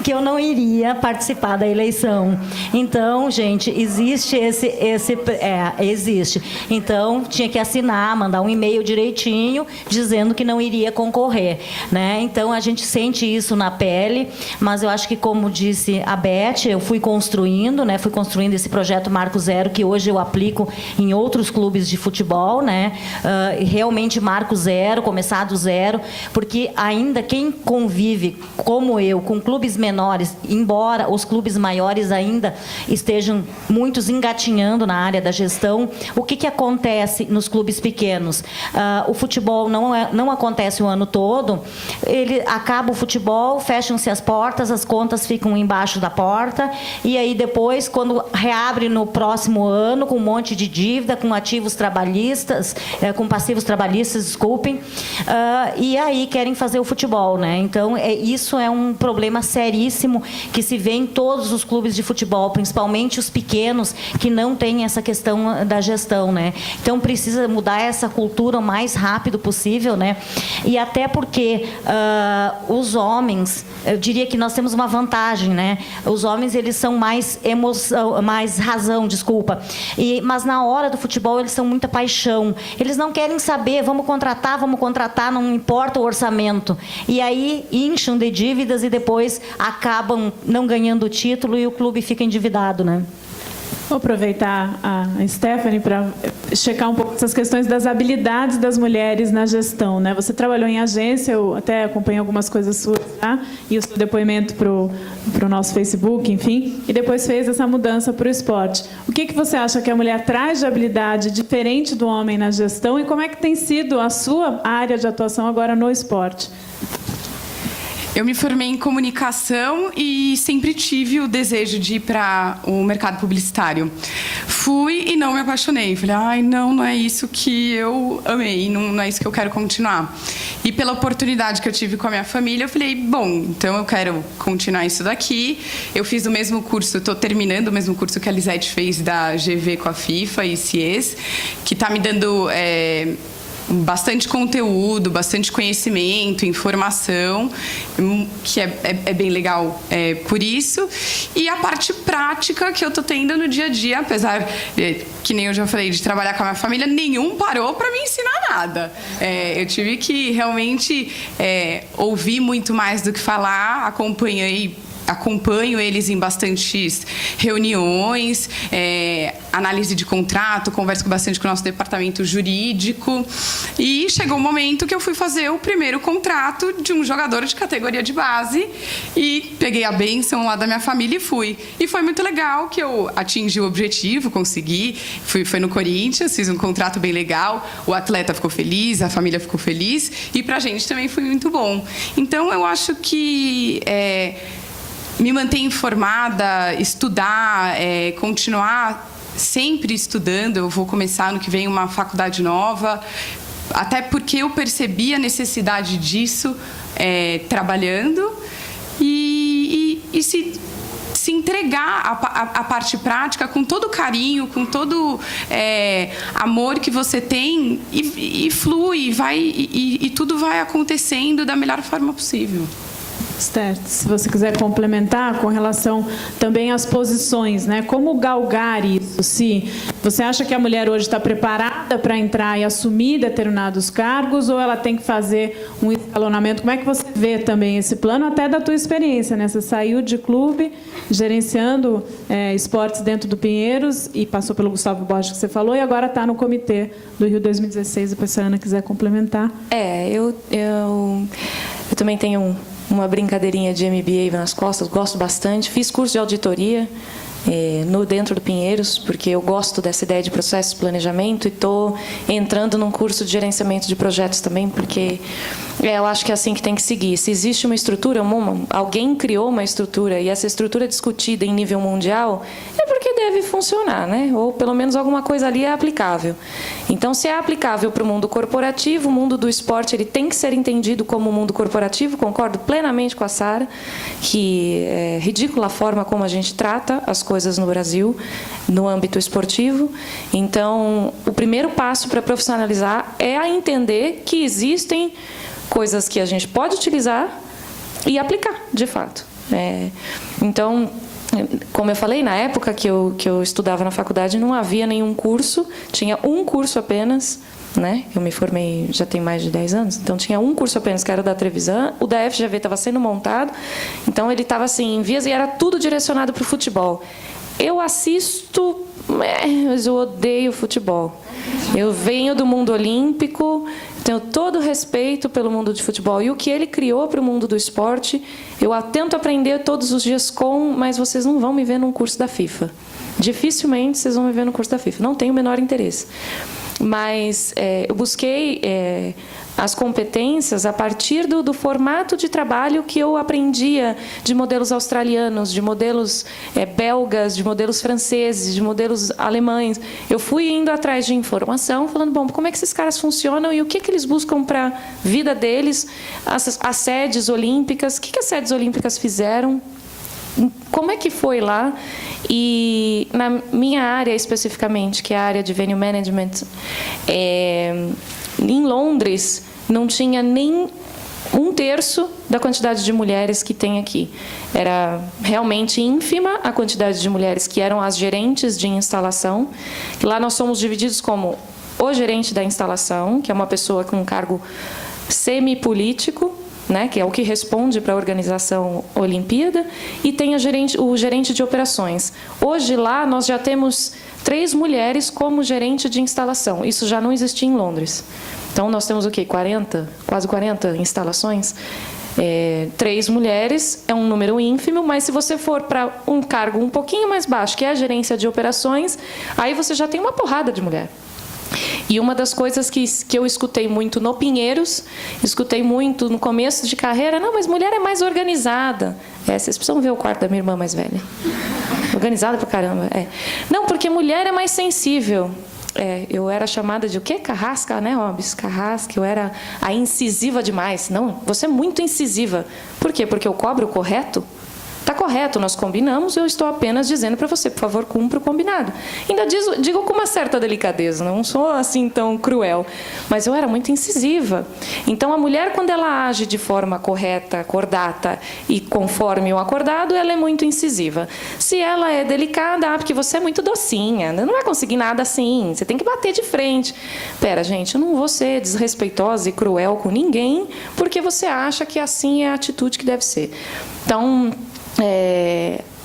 que eu não iria participar da eleição. Então, gente, existe existe. Então, tinha que assinar, mandar um e-mail direitinho, dizendo que não iria concorrer, né? Então, a gente sente isso na pele, mas eu acho que, como disse a Beth, eu fui construindo, né? Fui construindo esse projeto Marco Zero, que hoje eu aplico em outros clubes de futebol, né? Realmente Marco Zero, começar do zero, porque ainda quem convive, como eu, com clubes menores, embora os clubes maiores ainda estejam muitos engatinhando na área da gestão, o que acontece nos clubes pequenos? O futebol não acontece o ano todo, acaba o futebol, fecham-se as portas, as contas ficam embaixo da porta, e aí depois, quando reabre no próximo ano, com um monte de dívida, com ativos trabalhistas, com passivos trabalhistas, desculpem, e aí querem fazer o futebol, né? Então, isso é um problema seríssimo que se vê em todos os clubes de futebol, principalmente os pequenos, que não têm essa questão da gestão, né? Então, precisa mudar essa cultura o mais rápido possível, né? E até porque os homens, eu diria que nós temos uma vantagem, né? Os homens, eles são mais emoção, mais razão, desculpa. Mas na hora do futebol, eles são muita paixão. Eles não querem saber, vamos contratar, não importa o orçamento. E aí incham de dívidas e depois acabam não ganhando o título e o clube fica endividado, né? Vou aproveitar a Stephanie para checar um pouco essas questões das habilidades das mulheres na gestão, né? Você trabalhou em agência, eu até acompanhei algumas coisas suas, tá? E o seu depoimento para o nosso Facebook, enfim, e depois fez essa mudança para o esporte. O que você acha que a mulher traz de habilidade diferente do homem na gestão e como é que tem sido a sua área de atuação agora no esporte? Eu me formei em comunicação e sempre tive o desejo de ir para o mercado publicitário. Fui e não me apaixonei. Falei, ai, não é isso que eu amei, não é isso que eu quero continuar. E pela oportunidade que eu tive com a minha família, eu falei, bom, então eu quero continuar isso daqui. Eu fiz o mesmo curso, estou terminando o mesmo curso que a Lisete fez da GV com a FIFA e CIES, que está me dando bastante conteúdo, bastante conhecimento, informação, que é bem legal por isso. E a parte prática que eu estou tendo no dia a dia, apesar, que nem eu já falei, de trabalhar com a minha família, nenhum parou para me ensinar nada. Eu tive que realmente ouvir muito mais do que falar, acompanho eles em bastantes reuniões, análise de contrato, converso bastante com o nosso departamento jurídico. E chegou um momento que eu fui fazer o primeiro contrato de um jogador de categoria de base e peguei a bênção lá da minha família e fui. E foi muito legal que eu atingi o objetivo, consegui. Foi no Corinthians, fiz um contrato bem legal, o atleta ficou feliz, a família ficou feliz e pra gente também foi muito bom. Então eu acho que me manter informada, estudar, continuar sempre estudando. Eu vou começar ano que vem uma faculdade nova, até porque eu percebi a necessidade disso trabalhando e se entregar à parte prática com todo carinho, com todo amor que você tem e flui, e tudo vai acontecendo da melhor forma possível. Certo. Se você quiser complementar com relação também às posições, né? Como galgar isso? Se você acha que a mulher hoje está preparada para entrar e assumir determinados cargos ou ela tem que fazer um escalonamento? Como é que você vê também esse plano, até da tua experiência, né? Você saiu de clube, gerenciando esportes dentro do Pinheiros e passou pelo Gustavo Borges que você falou e agora está no comitê do Rio 2016. Depois se a Ana quiser complementar. Eu também tenho uma brincadeirinha de MBA nas costas, gosto bastante. Fiz curso de auditoria dentro do Pinheiros, porque eu gosto dessa ideia de processo de planejamento e estou entrando num curso de gerenciamento de projetos também, porque eu acho que é assim que tem que seguir. Se existe uma estrutura, alguém criou uma estrutura e essa estrutura é discutida em nível mundial, é porque deve funcionar, né? Ou pelo menos alguma coisa ali é aplicável. Então, se é aplicável para o mundo corporativo, o mundo do esporte ele tem que ser entendido como mundo corporativo. Concordo plenamente com a Sara, que é ridícula a forma como a gente trata as coisas no Brasil, no âmbito esportivo. Então, o primeiro passo para profissionalizar é a entender que existem coisas que a gente pode utilizar e aplicar, de fato. Então, como eu falei, na época que eu estudava na faculdade, não havia nenhum curso, tinha um curso apenas, né? Eu me formei já tem mais de 10 anos, então tinha um curso apenas, que era da Trevisan, o da FGV estava sendo montado, então ele estava assim, em vias, e era tudo direcionado para o futebol. Eu assisto, mas eu odeio futebol. Eu venho do mundo olímpico, tenho todo o respeito pelo mundo de futebol. E o que ele criou para o mundo do esporte, eu tento aprender todos os dias mas vocês não vão me ver num curso da FIFA. Dificilmente vocês vão me ver no curso da FIFA. Não tenho o menor interesse. Mas eu busquei as competências a partir do formato de trabalho que eu aprendia de modelos australianos, de modelos belgas, de modelos franceses, de modelos alemães. Eu fui indo atrás de informação, falando, bom, como é que esses caras funcionam e o que eles buscam para a vida deles, as sedes olímpicas, o que as sedes olímpicas fizeram, como é que foi lá. E na minha área especificamente, que é a área de venue management, em Londres não tinha nem 1/3 da quantidade de mulheres que tem aqui. Era realmente ínfima a quantidade de mulheres que eram as gerentes de instalação. Lá nós somos divididos como o gerente da instalação, que é uma pessoa com um cargo semipolítico, né, que é o que responde para a organização Olimpíada, e tem o gerente de operações. Hoje lá nós já temos 3 mulheres como gerente de instalação. Isso já não existia em Londres. Então nós temos o quê? Quase 40 instalações. 3 mulheres é um número ínfimo, mas se você for para um cargo um pouquinho mais baixo, que é a gerência de operações, aí você já tem uma porrada de mulher. E uma das coisas que eu escutei muito no Pinheiros, escutei muito no começo de carreira, não, mas mulher é mais organizada. Vocês precisam ver o quarto da minha irmã mais velha. Organizada pra caramba. Não, porque mulher é mais sensível. Eu era chamada de o quê? Carrasca, né, Robes? Carrasca, eu era a incisiva demais. Não, você é muito incisiva. Por quê? Porque eu cobro o correto? Está correto, nós combinamos, eu estou apenas dizendo para você, por favor, cumpra o combinado. Ainda digo com uma certa delicadeza, não sou assim tão cruel, mas eu era muito incisiva. Então, a mulher, quando ela age de forma correta, cordata e conforme o acordado, ela é muito incisiva. Se ela é delicada, porque você é muito docinha, não vai conseguir nada assim, você tem que bater de frente. Pera, gente, eu não vou ser desrespeitosa e cruel com ninguém, porque você acha que assim é a atitude que deve ser. Então,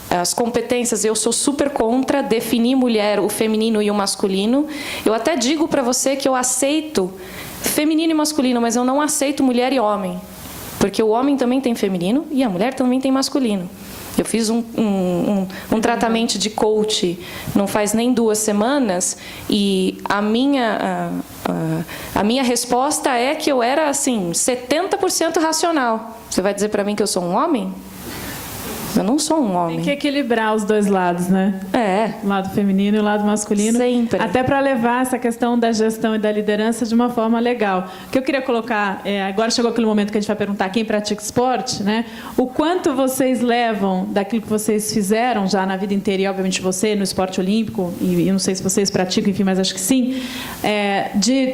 as competências, eu sou super contra definir mulher, o feminino e o masculino. Eu até digo para você que eu aceito feminino e masculino, mas eu não aceito mulher e homem, porque o homem também tem feminino e a mulher também tem masculino. Eu fiz um tratamento de coach não faz nem 2 semanas e a minha resposta é que eu era assim 70% racional. Você vai dizer para mim que eu sou um homem? Eu não sou um homem. Tem que equilibrar os 2 lados, né? O lado feminino e o lado masculino. Sempre. Até para levar essa questão da gestão e da liderança de uma forma legal. O que eu queria colocar, agora chegou aquele momento que a gente vai perguntar quem pratica esporte, né? O quanto vocês levam daquilo que vocês fizeram já na vida inteira, e obviamente você no esporte olímpico, e eu não sei se vocês praticam, enfim, mas acho que sim,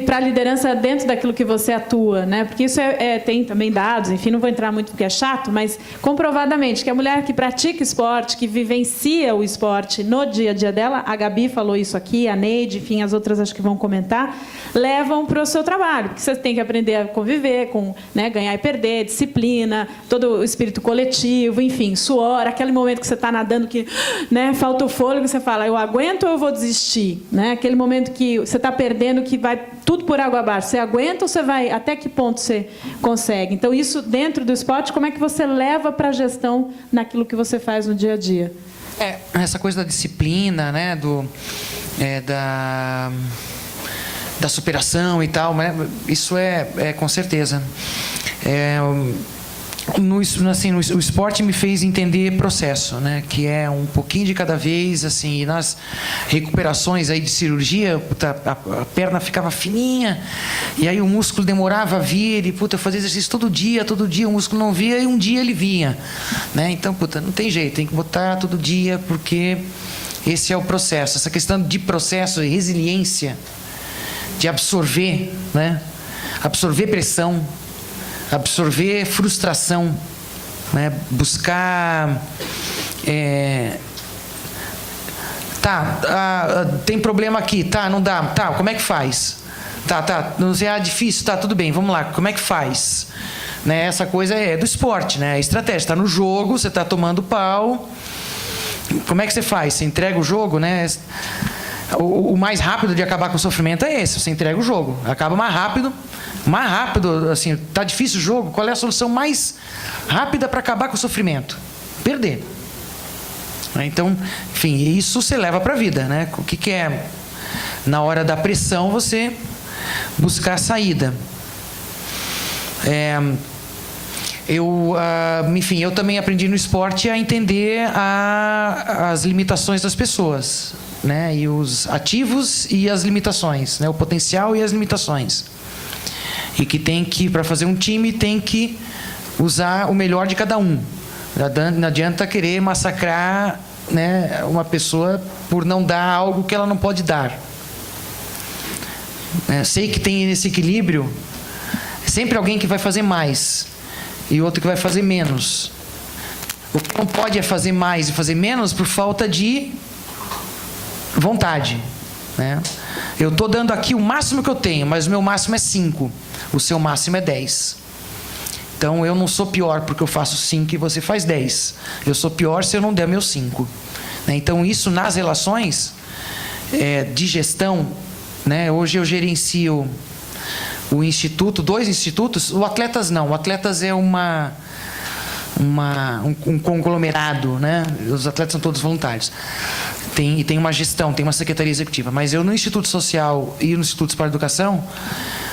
para a liderança dentro daquilo que você atua, né? Porque isso tem também dados, enfim, não vou entrar muito porque é chato, mas comprovadamente que a mulher que pratica esporte, que vivencia o esporte no dia a dia dela, a Gabi falou isso aqui, a Neide, enfim, as outras acho que vão comentar, levam para o seu trabalho, porque você tem que aprender a conviver com, né, ganhar e perder, disciplina, todo o espírito coletivo, enfim, suor, aquele momento que você está nadando que, né, falta o fôlego, você fala, eu aguento ou eu vou desistir? Né? Aquele momento que você está perdendo, que vai tudo por água abaixo, você aguenta ou você vai, até que ponto você consegue? Então, isso dentro do esporte, como é que você leva para a gestão naquilo que você faz no dia a dia? Essa coisa da disciplina, né, da superação e tal, né, isso com certeza. O esporte me fez entender processo, né, que é um pouquinho de cada vez, assim, e nas recuperações aí de cirurgia, a perna ficava fininha, e aí o músculo demorava a vir, e eu fazia exercício todo dia, o músculo não via, e um dia ele vinha, né, então, não tem jeito, tem que botar todo dia, porque esse é o processo, essa questão de processo e resiliência, de absorver, né, absorver pressão, absorver frustração, né? Buscar tem problema aqui, não dá, como é que faz? Não sei, difícil, tudo bem, vamos lá, como é que faz? Né? Essa coisa é do esporte, né? Estratégia, está no jogo, você está tomando pau, como é que você faz? Você entrega o jogo, né? O mais rápido de acabar com o sofrimento é esse, você entrega o jogo, acaba mais rápido, assim, tá difícil o jogo, qual é a solução mais rápida para acabar com o sofrimento? Perder. Então, enfim, isso você leva para a vida, né? O que é, na hora da pressão, você buscar a saída. Enfim, eu também aprendi no esporte a entender as limitações das pessoas, né? E os ativos e as limitações, né? O potencial e as limitações. E que para fazer um time, tem que usar o melhor de cada um. Não adianta querer massacrar, né, uma pessoa por não dar algo que ela não pode dar. Sei que tem esse equilíbrio, sempre alguém que vai fazer mais e outro que vai fazer menos. O que não pode é fazer mais e fazer menos por falta de vontade, né? Eu estou dando aqui o máximo que eu tenho, mas o meu máximo é 5. O seu máximo é 10. Então, eu não sou pior porque eu faço 5 e você faz 10. Eu sou pior se eu não der meus 5. Né? Então, isso nas relações de gestão, né? Hoje eu gerencio o instituto, 2 institutos. O Atletas não. O Atletas é um conglomerado, né? Os atletas são todos voluntários. Tem uma gestão, tem uma secretaria executiva. Mas eu no Instituto Social e no Instituto para a Educação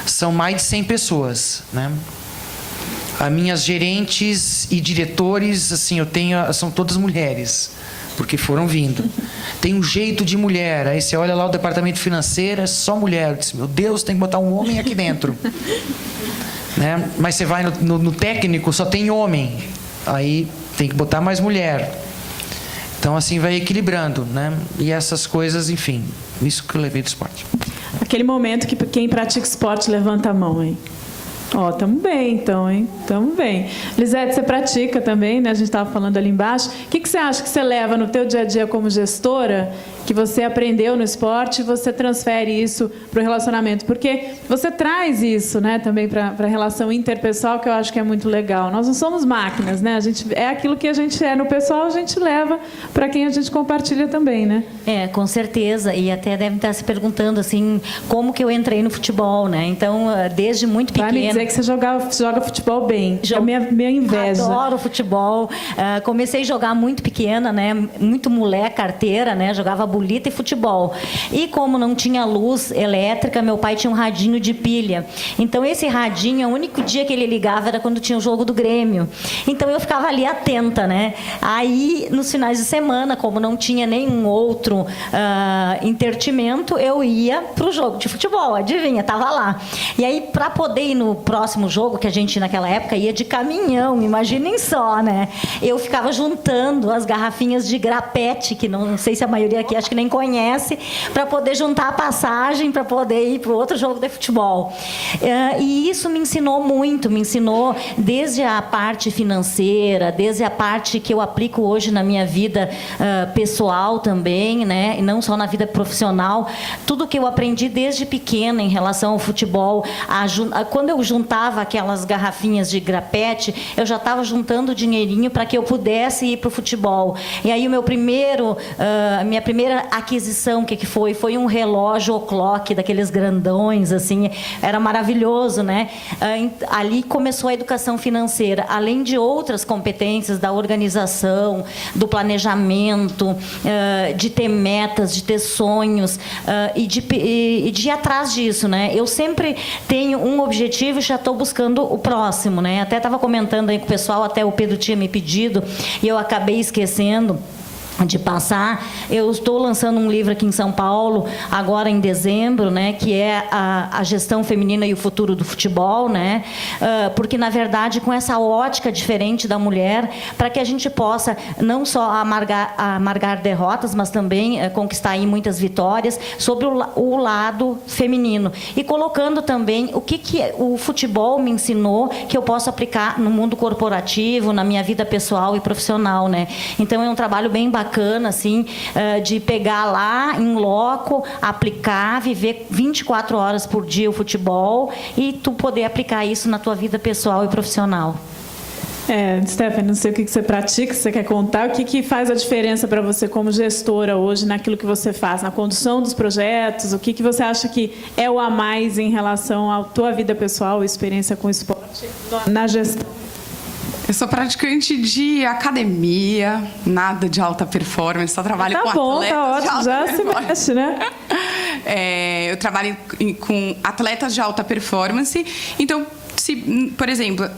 são mais de 100 pessoas, né? As minhas gerentes e diretores, assim, são todas mulheres, porque foram vindo. Tem um jeito de mulher. Aí você olha lá o departamento financeiro, é só mulher. Eu disse, meu Deus, tem que botar um homem aqui dentro. Né? Mas você vai no técnico, só tem homem. Aí tem que botar mais mulher. Então, assim, vai equilibrando, né? E essas coisas, enfim, isso que eu levei do esporte. Aquele momento que quem pratica esporte levanta a mão, hein? Ó, estamos bem, então, hein? Estamos bem. Lisete, você pratica também, né? A gente estava falando ali embaixo. O que você acha que você leva no teu dia a dia como gestora, que você aprendeu no esporte, e você transfere isso para o relacionamento? Porque você traz isso, né, também para a relação interpessoal, que eu acho que é muito legal. Nós não somos máquinas, né? É aquilo que a gente é no pessoal, a gente leva para quem a gente compartilha também, né? Com certeza. E até devem estar se perguntando, assim, como que eu entrei no futebol, né? Então, desde muito pequena... Vai me dizer que você joga futebol bem. É a minha inveja. Adoro futebol. Comecei a jogar muito pequena, né? Muito moleque, arteira, né? Jogava bolita e futebol. E como não tinha luz elétrica, meu pai tinha um radinho de pilha. Então, esse radinho, o único dia que ele ligava era quando tinha o jogo do Grêmio. Então, eu ficava ali atenta, né? Aí, nos finais de semana, como não tinha nenhum outro entretenimento, eu ia para o jogo de futebol. Adivinha? Tava lá. E aí, para poder ir no próximo jogo, que a gente naquela época ia de caminhão, imaginem só, né? Eu ficava juntando as garrafinhas de grapete, que não sei se a maioria aqui acho que nem conhece, para poder juntar a passagem para poder ir para o outro jogo de futebol. E isso me ensinou muito, me ensinou desde a parte financeira, desde a parte que eu aplico hoje na minha vida pessoal também, né? E não só na vida profissional, tudo que eu aprendi desde pequena em relação ao futebol. Quando eu juntava aquelas garrafinhas de grapete, eu já estava juntando dinheirinho para que eu pudesse ir para o futebol. E aí a minha primeira aquisição, que foi? Foi um relógio o'clock, daqueles grandões, assim, era maravilhoso, né? Ali começou a educação financeira, além de outras competências da organização, do planejamento, de ter metas, de ter sonhos, e de ir atrás disso, né? Eu sempre tenho um objetivo e já estou buscando o próximo, né? Até estava comentando aí com o pessoal, até o Pedro tinha me pedido, e eu acabei esquecendo de passar. Eu estou lançando um livro aqui em São Paulo, agora em dezembro, né, que é a gestão feminina e o futuro do futebol, né, porque, na verdade, com essa ótica diferente da mulher, para que a gente possa não só amargar derrotas, mas também conquistar aí muitas vitórias sobre o lado feminino. E colocando também o que o futebol me ensinou que eu posso aplicar no mundo corporativo, na minha vida pessoal e profissional, né. Então, é um trabalho bem bacana, assim, de pegar lá em loco, aplicar, viver 24 horas por dia o futebol e tu poder aplicar isso na tua vida pessoal e profissional. Stephanie, não sei o que você pratica, se você quer contar, o que faz a diferença para você como gestora hoje naquilo que você faz, na condução dos projetos, o que você acha que é o a mais em relação à tua vida pessoal, experiência com o esporte, na gestão? Eu sou praticante de academia, nada de alta performance, só trabalho com atletas. Tá ótimo, já se mexe, né? Eu trabalho com atletas de alta performance. Então, por exemplo,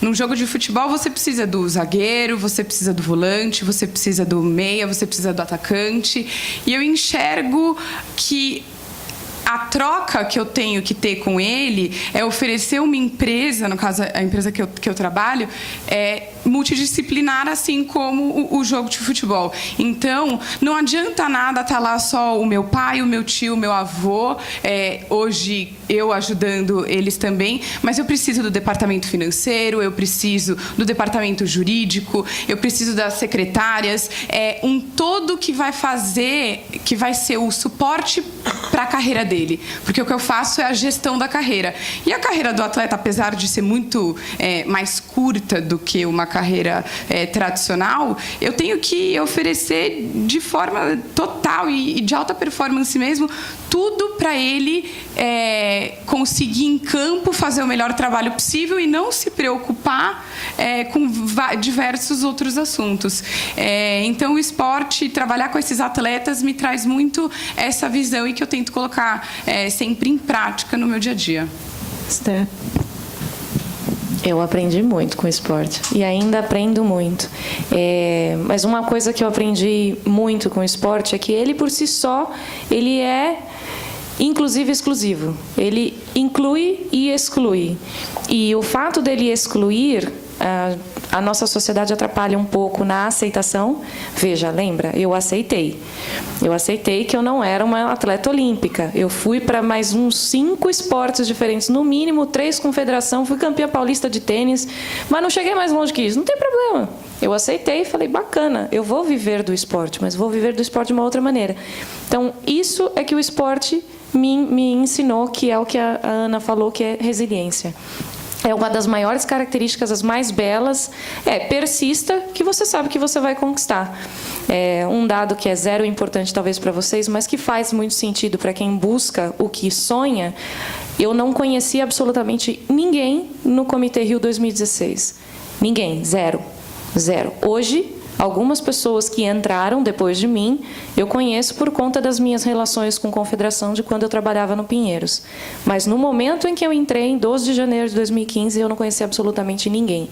num jogo de futebol você precisa do zagueiro, você precisa do volante, você precisa do meia, você precisa do atacante. E eu enxergo que a troca que eu tenho que ter com ele é oferecer uma empresa, no caso a empresa que eu trabalho, multidisciplinar, assim como o jogo de futebol. Então, não adianta nada estar lá só o meu pai, o meu tio, o meu avô, hoje eu ajudando eles também, mas eu preciso do departamento financeiro, eu preciso do departamento jurídico, eu preciso das secretárias, um todo que vai fazer, que vai ser o suporte para a carreira dele, porque o que eu faço é a gestão da carreira. E a carreira do atleta, apesar de ser muito mais curta do que uma carreira tradicional, eu tenho que oferecer de forma total e de alta performance mesmo, tudo para ele conseguir em campo fazer o melhor trabalho possível e não se preocupar com diversos outros assuntos. Então, o esporte, trabalhar com esses atletas me traz muito essa visão e que eu tento colocar sempre em prática no meu dia a dia. Esther. Eu aprendi muito com o esporte e ainda aprendo muito. Mas uma coisa que eu aprendi muito com o esporte é que ele, por si só, ele é inclusive exclusivo. Ele inclui e exclui. E o fato dele excluir, a nossa sociedade atrapalha um pouco na aceitação. Veja, lembra? Eu aceitei que eu não era uma atleta olímpica. Eu fui para mais uns 5 esportes diferentes, no mínimo 3 com federação, fui campeã paulista de tênis, mas não cheguei mais longe que isso. Não tem problema. Eu aceitei e falei, bacana, eu vou viver do esporte, mas vou viver do esporte de uma outra maneira. Então, isso é que o esporte me ensinou, que é o que a Ana falou, que é resiliência. É uma das maiores características, as mais belas. Persista, que você sabe que você vai conquistar. Um dado que é zero importante talvez para vocês, mas que faz muito sentido para quem busca o que sonha. Eu não conhecia absolutamente ninguém no Comitê Rio 2016. Ninguém, zero. Hoje, algumas pessoas que entraram depois de mim, eu conheço por conta das minhas relações com a Confederação de quando eu trabalhava no Pinheiros. Mas no momento em que eu entrei, em 12 de janeiro de 2015, eu não conhecia absolutamente ninguém.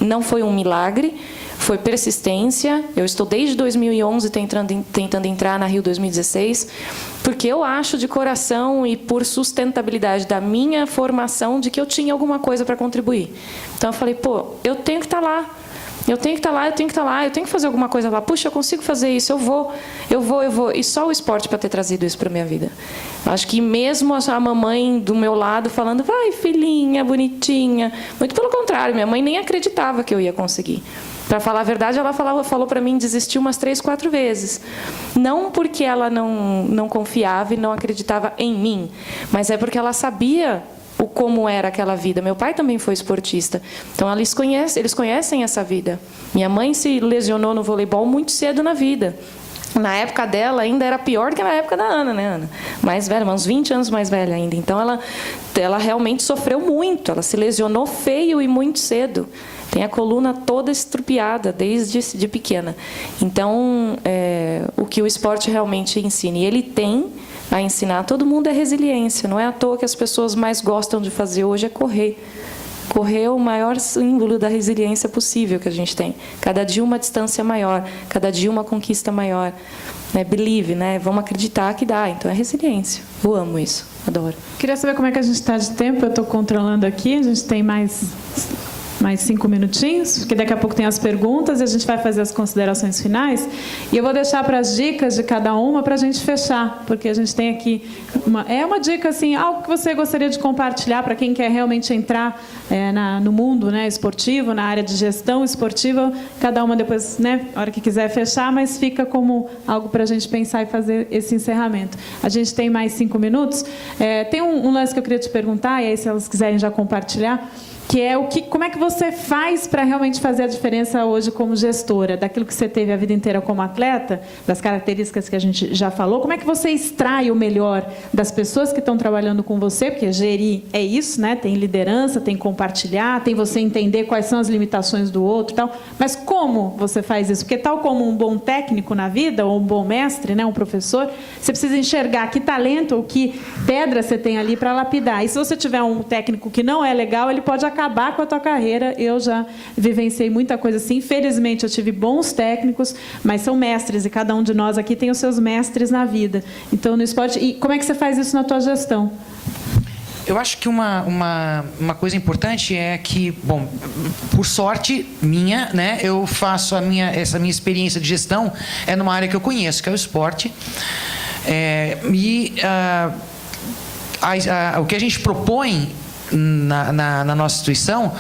Não foi um milagre, foi persistência. Eu estou desde 2011 tentando entrar na Rio 2016, porque eu acho de coração e por sustentabilidade da minha formação de que eu tinha alguma coisa para contribuir. Então eu falei, eu tenho que estar lá. Eu tenho que estar lá, eu tenho que fazer alguma coisa lá. Puxa, eu consigo fazer isso, eu vou. E só o esporte para ter trazido isso para a minha vida. Acho que mesmo a mamãe do meu lado falando, vai, filhinha, bonitinha. Muito pelo contrário, minha mãe nem acreditava que eu ia conseguir. Para falar a verdade, ela falou para mim desistir umas 3, 4 vezes. Não porque ela não confiava e não acreditava em mim, mas é porque ela sabia como era aquela vida. Meu pai também foi esportista, então eles conhecem essa vida. Minha mãe se lesionou no voleibol muito cedo na vida. Na época dela ainda era pior que na época da Ana, né, Ana? Mais velha, uns 20 anos mais velha ainda. Então ela realmente sofreu muito, ela se lesionou feio e muito cedo. Tem a coluna toda estrupiada desde pequena. Então, o que o esporte realmente ensina, e ele tem a ensinar a todo mundo, é resiliência. Não é à toa que as pessoas mais gostam de fazer hoje é correr. Correr é o maior símbolo da resiliência possível que a gente tem. Cada dia uma distância maior, cada dia uma conquista maior. Believe, né? Vamos acreditar que dá. Então é resiliência. Eu amo isso, adoro. Queria saber como é que a gente está de tempo. Eu estou controlando aqui. A gente tem mais 5 minutinhos, porque daqui a pouco tem as perguntas e a gente vai fazer as considerações finais. E eu vou deixar para as dicas de cada uma para a gente fechar, porque a gente tem aqui uma dica, assim, algo que você gostaria de compartilhar para quem quer realmente entrar no mundo, né, esportivo, na área de gestão esportiva. Cada uma depois, né, a hora que quiser fechar, mas fica como algo para a gente pensar e fazer esse encerramento. A gente tem mais 5 minutos. Tem um lance que eu queria te perguntar, e aí se elas quiserem já compartilhar, que é como é que você faz para realmente fazer a diferença hoje como gestora, daquilo que você teve a vida inteira como atleta, das características que a gente já falou, como é que você extrai o melhor das pessoas que estão trabalhando com você, porque gerir é isso, né? Tem liderança, tem compartilhar, tem você entender quais são as limitações do outro e tal, mas como você faz isso? Porque tal como um bom técnico na vida, ou um bom mestre, né, um professor, você precisa enxergar que talento ou que pedra você tem ali para lapidar. E se você tiver um técnico que não é legal, ele pode acabar com a tua carreira. Eu já vivenciei muita coisa assim. Infelizmente, eu tive bons técnicos, mas são mestres, e cada um de nós aqui tem os seus mestres na vida. Então, no esporte... E como é que você faz isso na tua gestão? Eu acho que uma coisa importante é que, bom, por sorte minha, né, eu faço essa minha experiência de gestão numa área que eu conheço, que é o esporte. O que a gente propõe na nossa instituição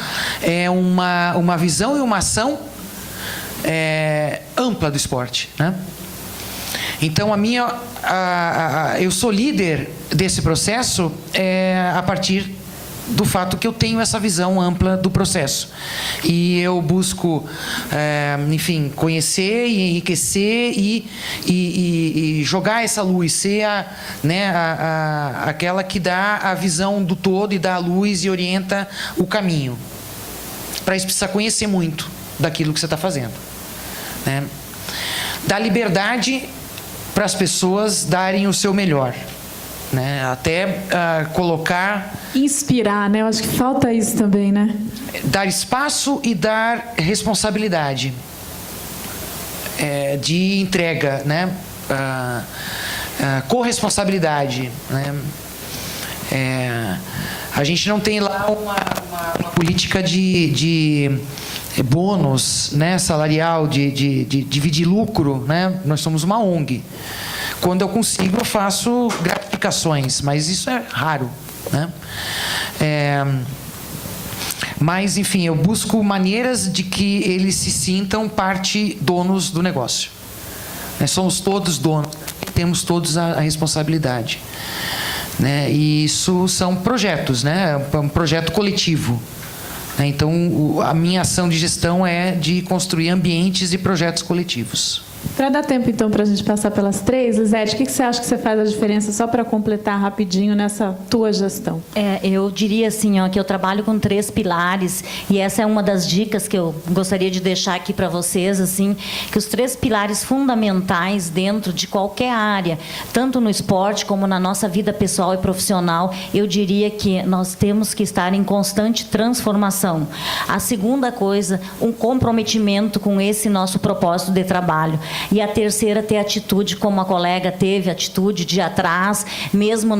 é uma visão e uma ação ampla do esporte, né? Então, eu sou líder desse processo a partir do fato que eu tenho essa visão ampla do processo. E eu busco, enfim, conhecer e enriquecer e jogar essa luz, ser aquela que dá a visão do todo e dá a luz e orienta o caminho. Para isso precisa conhecer muito daquilo que você está fazendo, né? Dá liberdade para as pessoas darem o seu melhor, né? Até colocar... Inspirar, né? Eu acho que falta isso também, né? Dar espaço e dar responsabilidade de entrega, né? Corresponsabilidade, né? A gente não tem lá uma política de bônus, né, salarial, de dividir lucro, né? Nós somos uma ONG. Quando eu consigo, eu faço gratificações, mas isso é raro, né? Mas, enfim, eu busco maneiras de que eles se sintam donos do negócio. Somos todos donos, temos todos a responsabilidade, né? E isso são projetos, né? Um projeto coletivo. Então, a minha ação de gestão é de construir ambientes e projetos coletivos. Para dar tempo, então, para a gente passar pelas três, Lisete, o que você acha que você faz a diferença, só para completar rapidinho, nessa tua gestão? Eu diria assim, que eu trabalho com 3 pilares, e essa é uma das dicas que eu gostaria de deixar aqui para vocês, assim, que os 3 pilares fundamentais dentro de qualquer área, tanto no esporte como na nossa vida pessoal e profissional, eu diria que nós temos que estar em constante transformação. A segunda coisa, um comprometimento com esse nosso propósito de trabalho. E a terceira, ter atitude, como a colega teve atitude de ir atrás, mesmo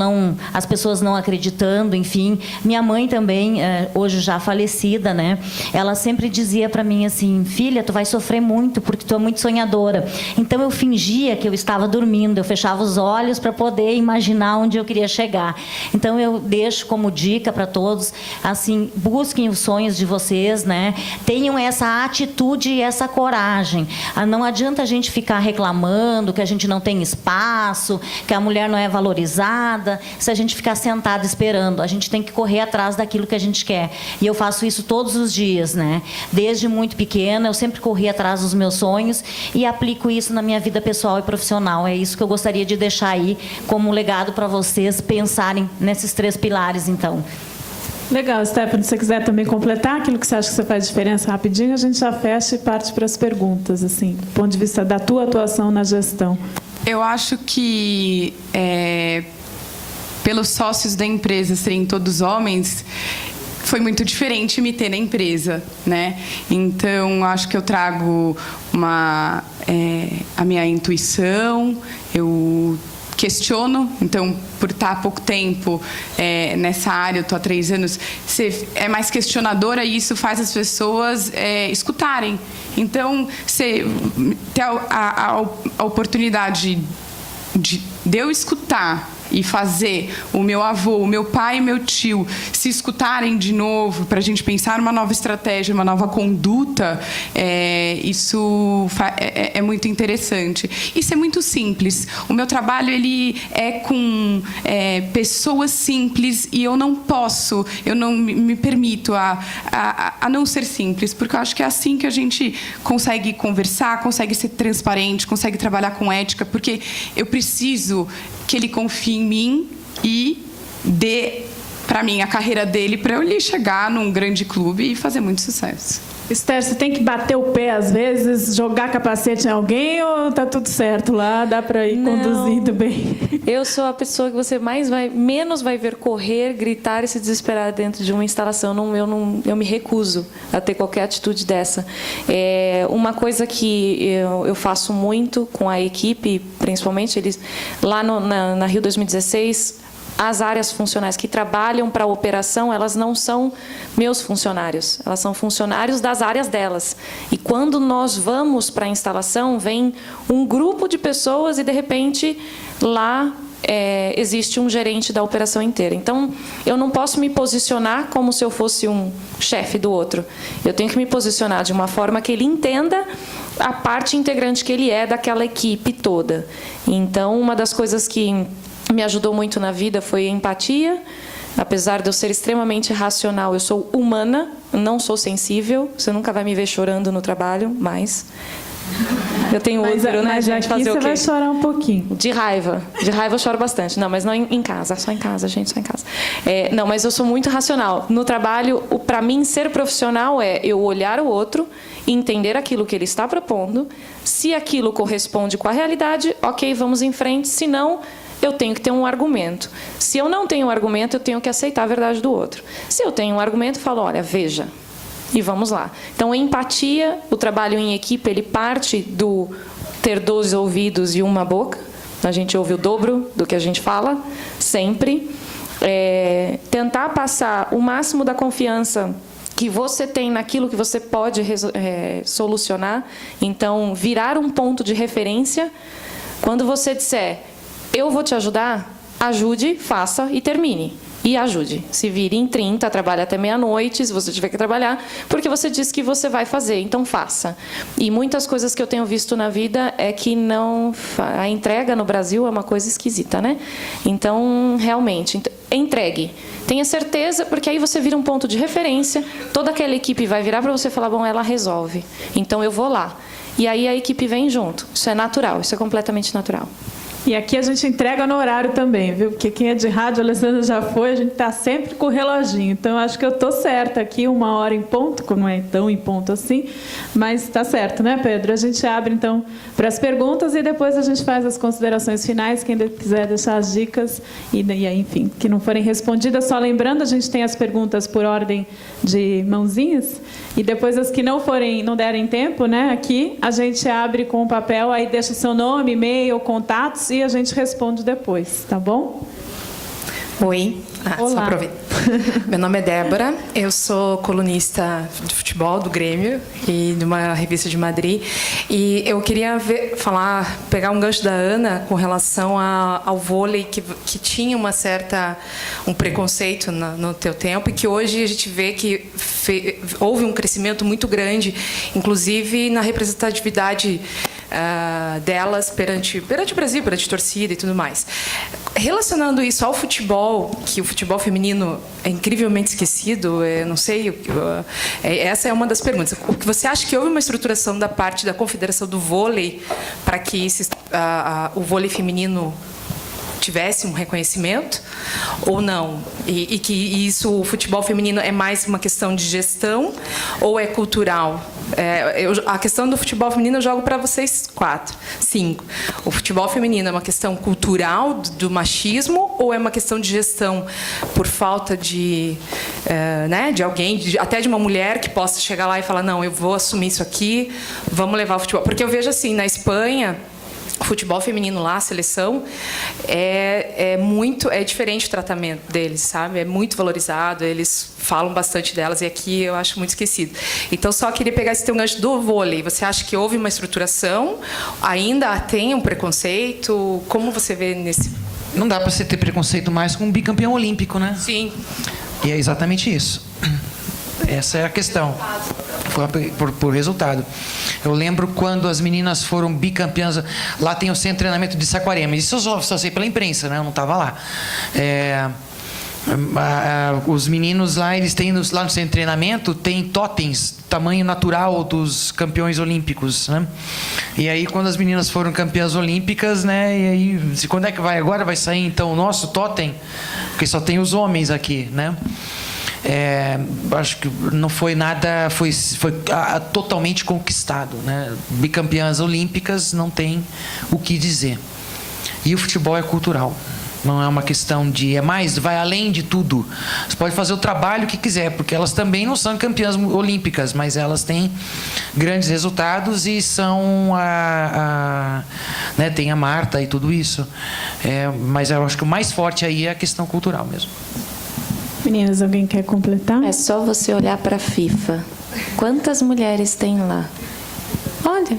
as pessoas não acreditando, enfim. Minha mãe também, hoje já falecida, né? Ela sempre dizia para mim assim: filha, tu vai sofrer muito porque tu é muito sonhadora. Então eu fingia que eu estava dormindo, eu fechava os olhos para poder imaginar onde eu queria chegar. Então eu deixo como dica para todos, assim, busquem os sonhos de vocês, né? Tenham essa atitude e essa coragem. Não adianta a gente ficar reclamando que a gente não tem espaço, que a mulher não é valorizada, se a gente ficar sentado esperando. A gente tem que correr atrás daquilo que a gente quer. E eu faço isso todos os dias, né? Desde muito pequena, eu sempre corri atrás dos meus sonhos e aplico isso na minha vida pessoal e profissional. É isso que eu gostaria de deixar aí como legado para vocês pensarem nesses 3 pilares, então. Legal, Stephanie, se você quiser também completar aquilo que você acha que você faz diferença rapidinho, a gente já fecha e parte para as perguntas, assim, do ponto de vista da tua atuação na gestão. Eu acho que, pelos sócios da empresa serem todos homens, foi muito diferente me ter na empresa, né? Então, acho que eu trago a minha intuição, eu questiono. Então, por estar há pouco tempo nessa área, eu estou há 3 anos, você é mais questionadora e isso faz as pessoas escutarem. Então, você ter a oportunidade de eu escutar e fazer o meu avô, o meu pai e meu tio se escutarem de novo para a gente pensar uma nova estratégia, uma nova conduta, isso é muito interessante. Isso é muito simples. O meu trabalho ele é com pessoas simples e eu não me permito a não ser simples, porque eu acho que é assim que a gente consegue conversar, consegue ser transparente, consegue trabalhar com ética, porque eu preciso que ele confie em mim e dê para mim a carreira dele para eu ali chegar num grande clube e fazer muito sucesso. Esther, você tem que bater o pé às vezes, jogar capacete em alguém ou tá tudo certo lá, dá para ir conduzindo bem? Eu sou a pessoa que você menos vai ver correr, gritar e se desesperar dentro de uma instalação. Eu me recuso a ter qualquer atitude dessa. Uma coisa que eu faço muito com a equipe, principalmente eles lá na Rio 2016. As áreas funcionais que trabalham para a operação, elas não são meus funcionários, elas são funcionários das áreas delas. E quando nós vamos para a instalação, vem um grupo de pessoas e, de repente, lá existe um gerente da operação inteira. Então, eu não posso me posicionar como se eu fosse um chefe do outro. Eu tenho que me posicionar de uma forma que ele entenda a parte integrante que ele é daquela equipe toda. Então, uma das coisas que me ajudou muito na vida foi a empatia. Apesar de eu ser extremamente racional, eu sou humana, não sou sensível. Você nunca vai me ver chorando no trabalho, mas eu tenho útero, né, gente? Fazer o quê? Você vai chorar um pouquinho. De raiva eu choro bastante. Não, mas não em casa, só em casa, gente, só em casa. Não, mas eu sou muito racional. No trabalho, para mim, ser profissional é eu olhar o outro, entender aquilo que ele está propondo. Se aquilo corresponde com a realidade, ok, vamos em frente. Se não, eu tenho que ter um argumento. Se eu não tenho um argumento, eu tenho que aceitar a verdade do outro. Se eu tenho um argumento, eu falo, olha, veja, e vamos lá. Então, a empatia, o trabalho em equipe, ele parte do ter 12 ouvidos e uma boca. A gente ouve o dobro do que a gente fala, sempre. Tentar passar o máximo da confiança que você tem naquilo que você pode solucionar. Então, virar um ponto de referência. Quando você disser, eu vou te ajudar, ajude, faça e termine. E ajude. Se vire em 30, trabalhe até meia-noite, se você tiver que trabalhar, porque você disse que você vai fazer, então faça. E muitas coisas que eu tenho visto na vida é que a entrega no Brasil é uma coisa esquisita, né? Então, realmente, entregue. Tenha certeza, porque aí você vira um ponto de referência, toda aquela equipe vai virar para você e falar, bom, ela resolve. Então, eu vou lá. E aí a equipe vem junto. Isso é natural, isso é completamente natural. E aqui a gente entrega no horário também, viu? Porque quem é de rádio, a Alessandra já foi, a gente está sempre com o reloginho. Então, eu acho que eu estou certa aqui, 1h em ponto, que não é tão em ponto assim, mas está certo, né, Pedro? A gente abre, então, para as perguntas e depois a gente faz as considerações finais, quem quiser deixar as dicas e aí, enfim, que não forem respondidas. Só lembrando, a gente tem as perguntas por ordem de mãozinhas e depois as que não derem tempo, né, aqui, a gente abre com o papel, aí deixa o seu nome, e-mail, contatos e a gente responde depois, tá bom? Oi. Olá. Só aproveita. Meu nome é Débora, eu sou colunista de futebol do Grêmio e de uma revista de Madrid. E eu queria pegar um gancho da Ana com relação ao vôlei que tinha um preconceito no teu tempo e que hoje a gente vê que houve um crescimento muito grande, inclusive na representatividade delas perante o Brasil, perante a torcida e tudo mais. Relacionando isso ao futebol, que o futebol feminino é incrivelmente esquecido, não sei, essa é uma das perguntas. O que você acha que houve uma estruturação da parte da Confederação do Vôlei para que o vôlei feminino tivesse um reconhecimento ou não? E que o futebol feminino é mais uma questão de gestão ou é cultural? A questão do futebol feminino eu jogo para vocês 5. O futebol feminino é uma questão cultural do machismo ou é uma questão de gestão por falta de alguém, até de uma mulher que possa chegar lá e falar, não, eu vou assumir isso aqui, vamos levar o futebol. Porque eu vejo assim, na Espanha, o futebol feminino lá, a seleção, é diferente o tratamento deles, sabe? É muito valorizado, eles falam bastante delas e aqui eu acho muito esquecido. Então, só queria pegar esse teu gancho do vôlei. Você acha que houve uma estruturação? Ainda tem um preconceito? Como você vê nesse... Não dá para você ter preconceito mais com um bicampeão olímpico, né? Sim. E é exatamente isso. Essa é a questão. Foi por resultado. Eu lembro quando as meninas foram bicampeãs. Lá tem o centro de treinamento de Saquarema. Isso eu só sei pela imprensa, né? Eu não estava lá. Os meninos lá, eles têm lá no centro de treinamento, tem totens, tamanho natural dos campeões olímpicos, né? E aí, quando as meninas foram campeãs olímpicas, né? E aí, quando é que vai? Agora vai sair, então, o nosso totem? Porque só tem os homens aqui, né? Acho que não foi nada, foi totalmente conquistado, né? Bicampeãs olímpicas, não tem o que dizer. E o futebol é cultural, não é uma questão de vai além de tudo. Você pode fazer o trabalho que quiser, porque elas também não são campeãs olímpicas, mas elas têm grandes resultados e são né, tem a Marta e tudo isso. Mas eu acho que o mais forte aí é a questão cultural mesmo. Meninas, alguém quer completar? É só você olhar para a FIFA. Quantas mulheres tem lá? Olha,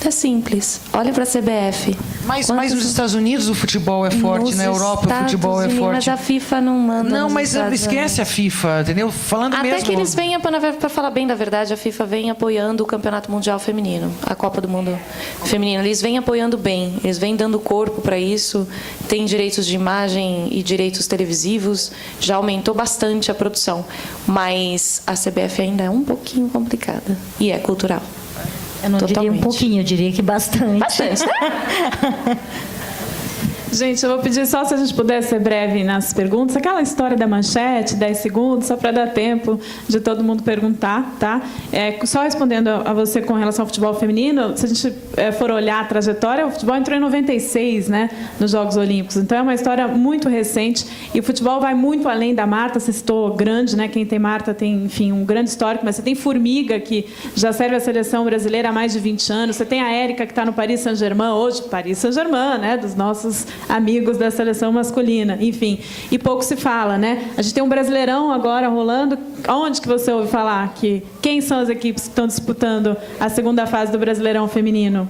É simples. Olha para a CBF. Mas nos Estados Unidos o futebol é forte, na Europa o futebol é forte. Mas a FIFA não manda. Não, mas esquece a FIFA, entendeu? Falando até mesmo. Até que eles venham, para falar bem da verdade, a FIFA vem apoiando o Campeonato Mundial Feminino, a Copa do Mundo Feminino. Eles vêm apoiando bem, eles vêm dando corpo para isso, tem direitos de imagem e direitos televisivos, já aumentou bastante a produção. Mas a CBF ainda é um pouquinho complicada e é cultural. Eu não diria um pouquinho, eu diria que bastante. Bastante, né? Gente, eu vou pedir só se a gente puder ser breve nas perguntas. Aquela história da manchete, 10 segundos, só para dar tempo de todo mundo perguntar, tá? Só respondendo a você com relação ao futebol feminino, se a gente for olhar a trajetória, o futebol entrou em 96, né, nos Jogos Olímpicos. Então, é uma história muito recente e o futebol vai muito além da Marta. Você citou grande, né? Quem tem Marta tem, enfim, um grande histórico, mas você tem Formiga, que já serve a seleção brasileira há mais de 20 anos. Você tem a Érica, que está no Paris Saint-Germain, hoje Paris Saint-Germain, né, dos nossos amigos da seleção masculina, enfim, e pouco se fala, né? A gente tem um Brasileirão agora rolando. Onde que você ouve falar que quem são as equipes que estão disputando a segunda fase do Brasileirão feminino?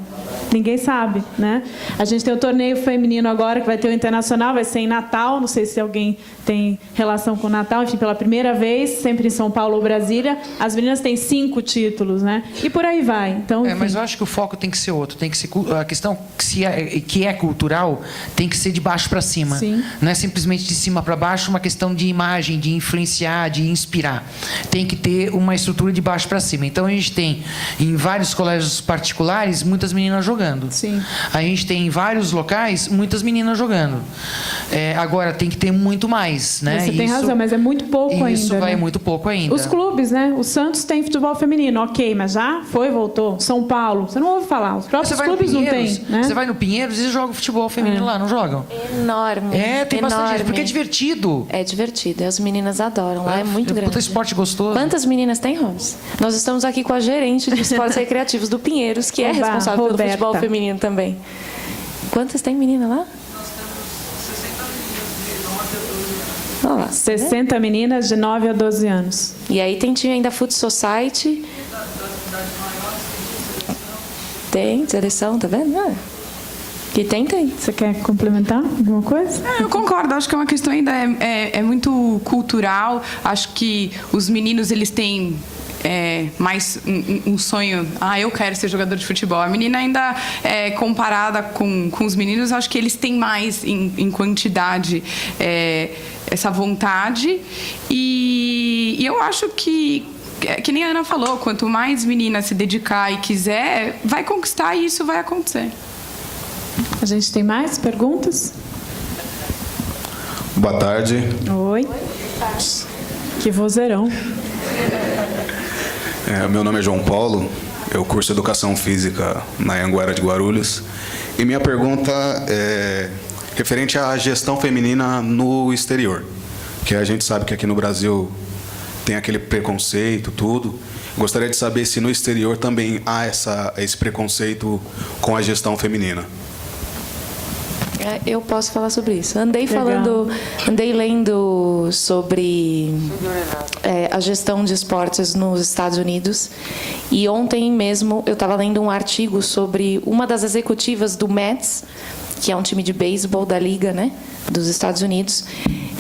Ninguém sabe, né? A gente tem o torneio feminino agora, que vai ter o Internacional, vai ser em Natal, não sei se alguém tem relação com o Natal, enfim, pela primeira vez, sempre em São Paulo ou Brasília, as meninas têm 5 títulos, né? E por aí vai. Então, mas eu acho que o foco tem que ser outro, tem que ser a questão que é cultural, tem que ser de baixo para cima. Sim. Não é simplesmente de cima para baixo, uma questão de imagem, de influenciar, de inspirar. Tem que ter uma estrutura de baixo para cima. Então a gente tem em vários colégios particulares muitas meninas jogando. Sim. A gente tem em vários locais muitas meninas jogando. Agora tem que ter muito mais, né? Você tem razão, mas é muito pouco ainda. Isso vai né? muito pouco ainda. Os clubes, né? O Santos tem futebol feminino, ok, mas já foi, voltou. São Paulo, você não ouve falar. Os próprios clubes não têm, né? Você vai no Pinheiros e jogam futebol feminino lá, não jogam? Enorme. Tem bastante gente, porque é divertido. É divertido, as meninas adoram, lá é muito grande. Puta esporte gostoso. Quantas meninas tem, Robson? Nós estamos aqui com a gerente de esportes recreativos do Pinheiros, que é responsável pelo futebol feminino também. Quantas tem menina lá? Olha lá, 60 meninas de 9 a 12 anos. E aí tem time ainda Foot Society. Tem, seleção, tá vendo? Que tem. Você quer complementar alguma coisa? Eu concordo, acho que é uma questão ainda é muito cultural. Acho que os meninos, eles têm mais um sonho. Eu quero ser jogador de futebol. A menina ainda, comparada com os meninos, acho que eles têm mais em quantidade essa vontade. E eu acho que nem a Ana falou, quanto mais menina se dedicar e quiser, vai conquistar e isso vai acontecer. A gente tem mais perguntas? Boa tarde. Oi. Que vozeirão. Meu nome é João Paulo, eu curso Educação Física na Anhanguera de Guarulhos. E minha pergunta é referente à gestão feminina no exterior. Que a gente sabe que aqui no Brasil tem aquele preconceito, tudo. Gostaria de saber se no exterior também há esse preconceito com a gestão feminina. Eu posso falar sobre isso. Andei lendo sobre a gestão de esportes nos Estados Unidos. E ontem mesmo eu estava lendo um artigo sobre uma das executivas do Mets, que é um time de beisebol da liga, né, dos Estados Unidos.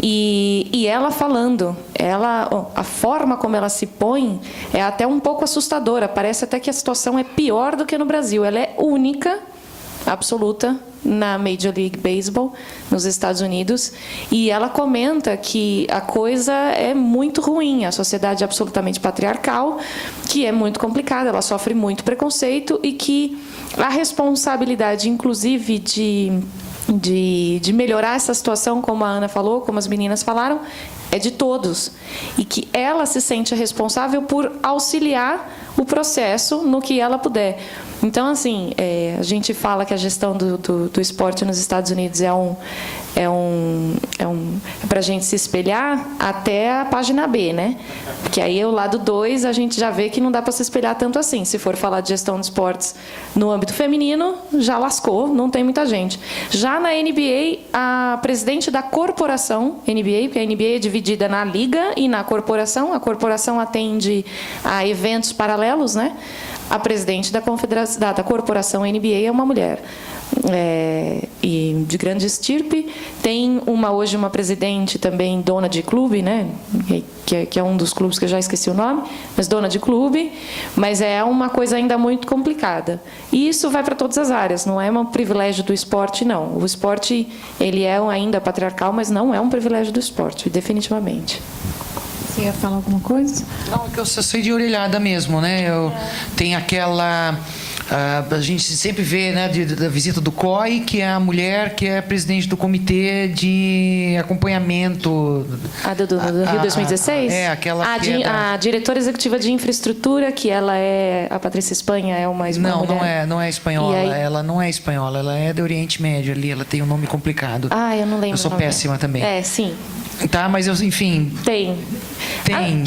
E ela falando, a forma como ela se põe é até um pouco assustadora. Parece até que a situação é pior do que no Brasil. Ela é única, absoluta, na Major League Baseball, nos Estados Unidos, e ela comenta que a coisa é muito ruim, a sociedade é absolutamente patriarcal, que é muito complicada, ela sofre muito preconceito e que a responsabilidade, inclusive, de melhorar essa situação, como a Ana falou, como as meninas falaram, é de todos. E que ela se sente responsável por auxiliar o processo no que ela puder. Então, assim, a gente fala que a gestão do esporte nos Estados Unidos é para a gente se espelhar até a página B, né? Porque aí o lado 2 a gente já vê que não dá para se espelhar tanto assim. Se for falar de gestão de esportes no âmbito feminino, já lascou, não tem muita gente. Já na NBA, a presidente da corporação NBA, porque a NBA é dividida na liga e na corporação, a corporação atende a eventos paralelos, né? a presidente da corporação NBA é uma mulher. E de grande estirpe. Tem hoje uma presidente também, dona de clube, né? Que é um dos clubes que eu já esqueci o nome, mas dona de clube, mas é uma coisa ainda muito complicada. E isso vai para todas as áreas, não é um privilégio do esporte, não. O esporte, ele é ainda patriarcal, mas não é um privilégio do esporte, definitivamente. Você ia falar alguma coisa? Não, que eu só sei de orelhada mesmo, né? Tem aquela... a gente sempre vê, né, da visita do COI, que é a mulher que é presidente do comitê de acompanhamento. Do Rio 2016? Aquela a diretora executiva de infraestrutura, que ela é... A Patrícia Espanha é uma mulher. Não é espanhola. Aí... Ela não é espanhola, ela é do Oriente Médio ali, ela tem um nome complicado. Eu não lembro. Eu sou péssima também. Sim. Tá, mas enfim...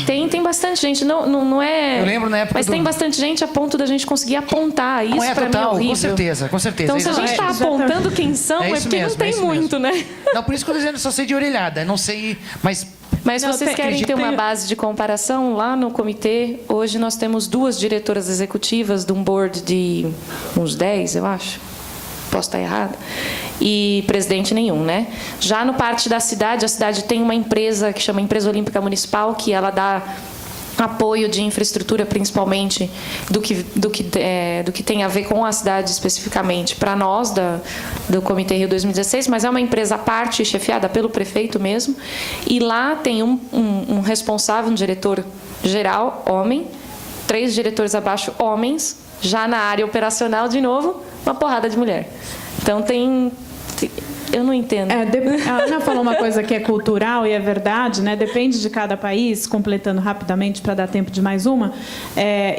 Tem bastante gente, não é... Eu lembro na época Mas tem bastante gente a ponto da gente conseguir apontar. Isso para mim é horrível. Com certeza. Então, se a gente está apontando quem são, é porque não tem muito, né? Não, por isso que eu estou dizendo, só sei de orelhada. Não sei, mas vocês querem ter uma base de comparação? Lá no comitê, hoje nós temos 2 diretoras executivas de um board de uns 10, eu acho. Posso estar errada. E presidente nenhum, né? Já no parte da cidade, a cidade tem uma empresa que chama Empresa Olímpica Municipal, que ela dá apoio de infraestrutura, principalmente do que tem a ver com a cidade especificamente, para nós do Comitê Rio 2016, mas é uma empresa à parte, chefiada pelo prefeito mesmo, e lá tem um responsável, um diretor geral, homem, 3 diretores abaixo, homens, já na área operacional, de novo, uma porrada de mulher. Então eu não entendo. A Ana falou uma coisa que é cultural e é verdade, né? Depende de cada país, completando rapidamente para dar tempo de mais uma.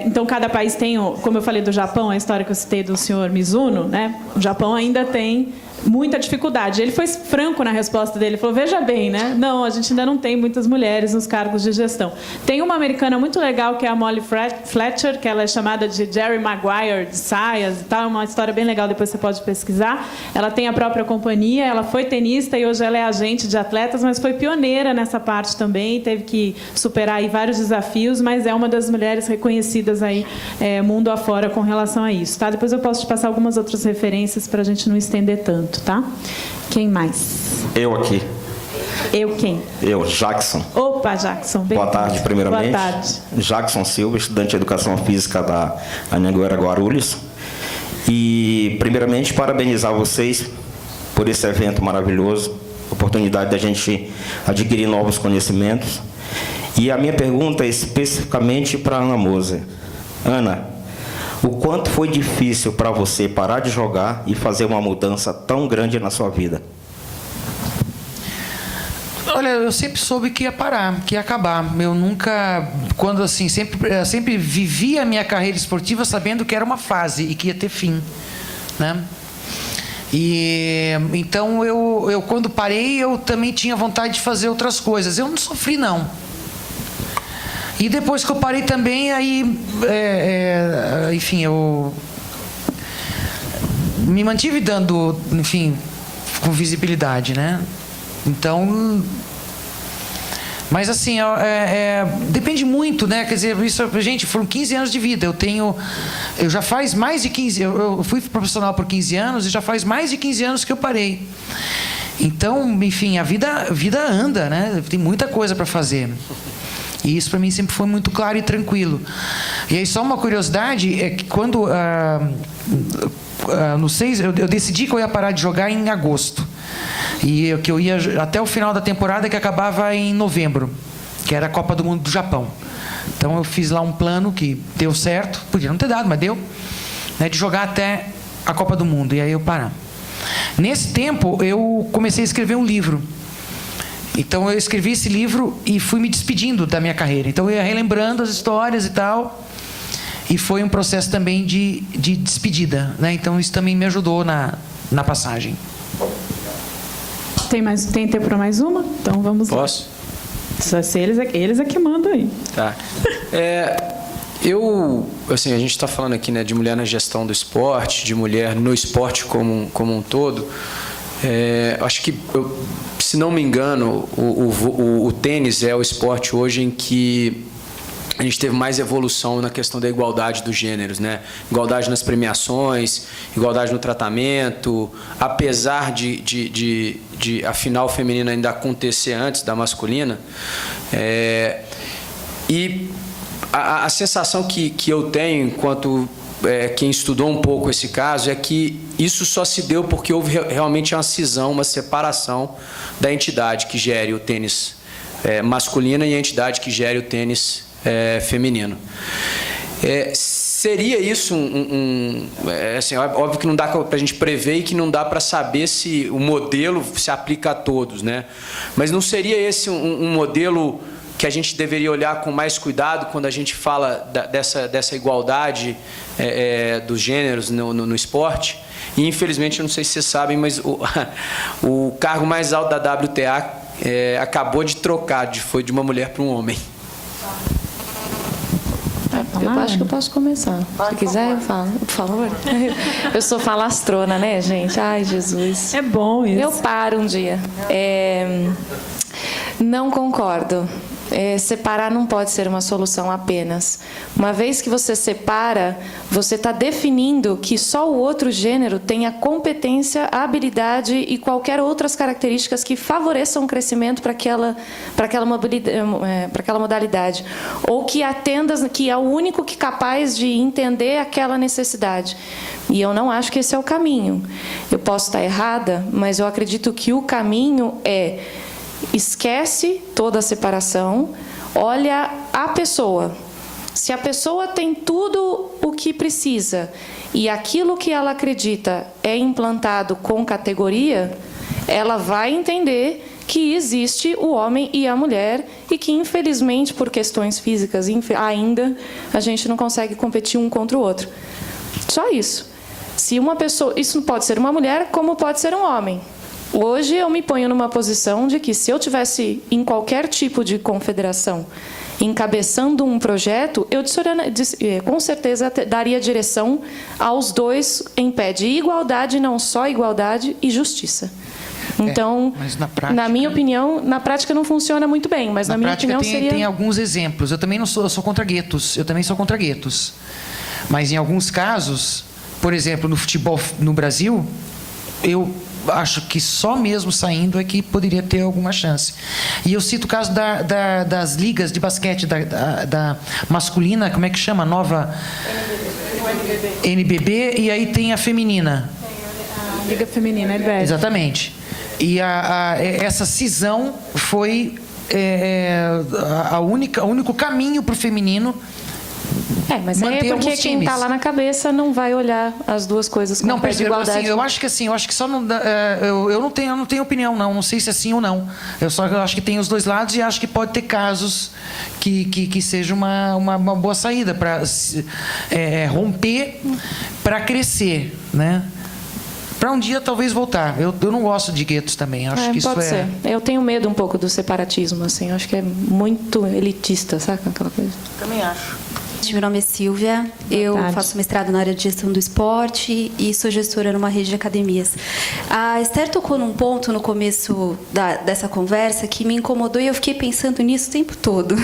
Então, cada país tem, como eu falei do Japão, a história que eu citei do senhor Mizuno, né? O Japão ainda tem muita dificuldade. Ele foi franco na resposta dele, falou, veja bem, né? Não, a gente ainda não tem muitas mulheres nos cargos de gestão. Tem uma americana muito legal, que é a Molly Fletcher, que ela é chamada de Jerry Maguire de saias e tal, é uma história bem legal, depois você pode pesquisar. Ela tem a própria companhia, ela foi tenista e hoje ela é agente de atletas, mas foi pioneira nessa parte também, teve que superar aí vários desafios, mas é uma das mulheres reconhecidas aí mundo afora com relação a isso, tá? Depois eu posso te passar algumas outras referências para a gente não estender tanto. Tá? Quem mais? Eu aqui. Eu quem? Eu, Jackson. Opa, Jackson. Boa tarde, primeiramente. Boa tarde. Jackson Silva, estudante de Educação Física da Anhanguera Guarulhos. E, primeiramente, parabenizar vocês por esse evento maravilhoso, oportunidade da gente adquirir novos conhecimentos. E a minha pergunta é especificamente para a Ana Moser. Ana, o quanto foi difícil para você parar de jogar e fazer uma mudança tão grande na sua vida? Olha, eu sempre soube que ia parar, que ia acabar. Eu nunca, sempre vivi a minha carreira esportiva sabendo que era uma fase e que ia ter fim, né? E então eu quando parei, eu também tinha vontade de fazer outras coisas. Eu não sofri, não. E depois que eu parei também, aí, enfim, eu me mantive dando, enfim, com visibilidade, né? Então, mas assim, depende muito, né? Quer dizer, isso, gente, foram 15 anos de vida. Eu já faz mais de 15, eu fui profissional por 15 anos e já faz mais de 15 anos que eu parei. Então, enfim, a vida anda, né? Tem muita coisa para fazer. E isso para mim sempre foi muito claro e tranquilo. E aí só uma curiosidade é que quando no 6 eu decidi que eu ia parar de jogar em agosto e que eu ia até o final da temporada, que acabava em novembro, que era a Copa do Mundo do Japão. Então eu fiz lá um plano que deu certo, podia não ter dado, mas deu, né, de jogar até a Copa do Mundo, e aí eu parar. Nesse tempo eu comecei a escrever um livro. Então eu escrevi esse livro e fui me despedindo da minha carreira. Então eu ia relembrando as histórias e tal. E foi um processo também de despedida, né? Então isso também me ajudou na passagem. Tem tempo para mais uma? Então vamos lá. Posso? Só se eles é que mandam aí. Tá. Assim, a gente está falando aqui, né, de mulher na gestão do esporte, de mulher no esporte como um todo. Acho que, se não me engano, o tênis é o esporte hoje em que a gente teve mais evolução na questão da igualdade dos gêneros, né? Igualdade nas premiações, igualdade no tratamento, apesar de a final feminina ainda acontecer antes da masculina. E a sensação que eu tenho, enquanto quem estudou um pouco esse caso, é que isso só se deu porque houve realmente uma cisão, uma separação da entidade que gere o tênis masculino e a entidade que gere o tênis feminino. Seria isso assim, óbvio que não dá para a gente prever e que não dá para saber se o modelo se aplica a todos, né? Mas não seria esse um modelo que a gente deveria olhar com mais cuidado quando a gente fala dessa igualdade dos gêneros no esporte? E, infelizmente, eu não sei se vocês sabem, mas o cargo mais alto da WTA acabou de trocar, foi de uma mulher para um homem. Eu acho que eu posso começar. Se quiser, eu falo. Por favor. Eu sou falastrona, né, gente? Ai, Jesus. É bom isso. Eu paro um dia. Não concordo. Separar não pode ser uma solução apenas. Uma vez que você separa, você está definindo que só o outro gênero tem a competência, a habilidade e qualquer outras características que favoreçam o crescimento para aquela modalidade. Ou que atenda, que é o único que é capaz de entender aquela necessidade. E eu não acho que esse é o caminho. Eu posso estar errada, mas eu acredito que o caminho é: esquece toda a separação, olha a pessoa. Se a pessoa tem tudo o que precisa e aquilo que ela acredita é implantado com categoria, ela vai entender que existe o homem e a mulher e que, infelizmente, por questões físicas, ainda a gente não consegue competir um contra o outro. Só isso. Se uma pessoa, isso pode ser uma mulher como pode ser um homem. Hoje eu me ponho numa posição de que, se eu tivesse em qualquer tipo de confederação encabeçando um projeto, eu com certeza daria direção aos dois em pé de igualdade, não só igualdade, e justiça. Então, mas na prática, na minha opinião, na prática não funciona muito bem, mas na minha opinião seria... Tem alguns exemplos. Eu também eu sou contra guetos. Eu também sou contra guetos. Mas em alguns casos, por exemplo, no futebol no Brasil, eu acho que só mesmo saindo é que poderia ter alguma chance. E eu cito o caso das ligas de basquete da masculina, como é que chama? Nova NBB, e aí tem a feminina. A Liga Feminina, NBB. Exatamente. E essa cisão foi o único caminho para o feminino. Mas aí é porque quem está lá na cabeça não vai olhar as duas coisas com pé de igualdade. Assim, eu acho que só não dá, eu não tenho opinião, não sei se é sim ou não. Eu acho que tem os dois lados e acho que pode ter casos que seja uma boa saída para romper, para crescer, né? Para um dia talvez voltar. Eu não gosto de guetos também. Acho que pode isso ser. Eu tenho medo um pouco do separatismo, assim. Acho que é muito elitista, sabe aquela coisa? Também acho. Meu nome é Silvia, eu faço mestrado na área de gestão do esporte e sou gestora numa rede de academias. A Esther tocou num ponto no começo dessa conversa que me incomodou e eu fiquei pensando nisso o tempo todo.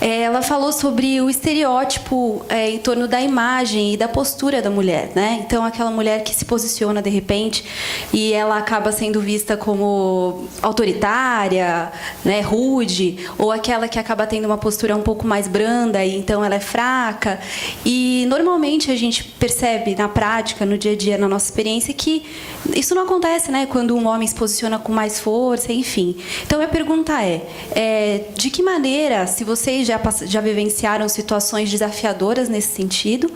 Ela falou sobre o estereótipo em torno da imagem e da postura da mulher, né? Então, aquela mulher que se posiciona de repente e ela acaba sendo vista como autoritária, né, rude, ou aquela que acaba tendo uma postura um pouco mais branda e então ela é fraca. E normalmente a gente percebe na prática, no dia a dia, na nossa experiência, que isso não acontece, né, quando um homem se posiciona com mais força, enfim. Então a minha pergunta de que maneira, se vocês já vivenciaram situações desafiadoras nesse sentido,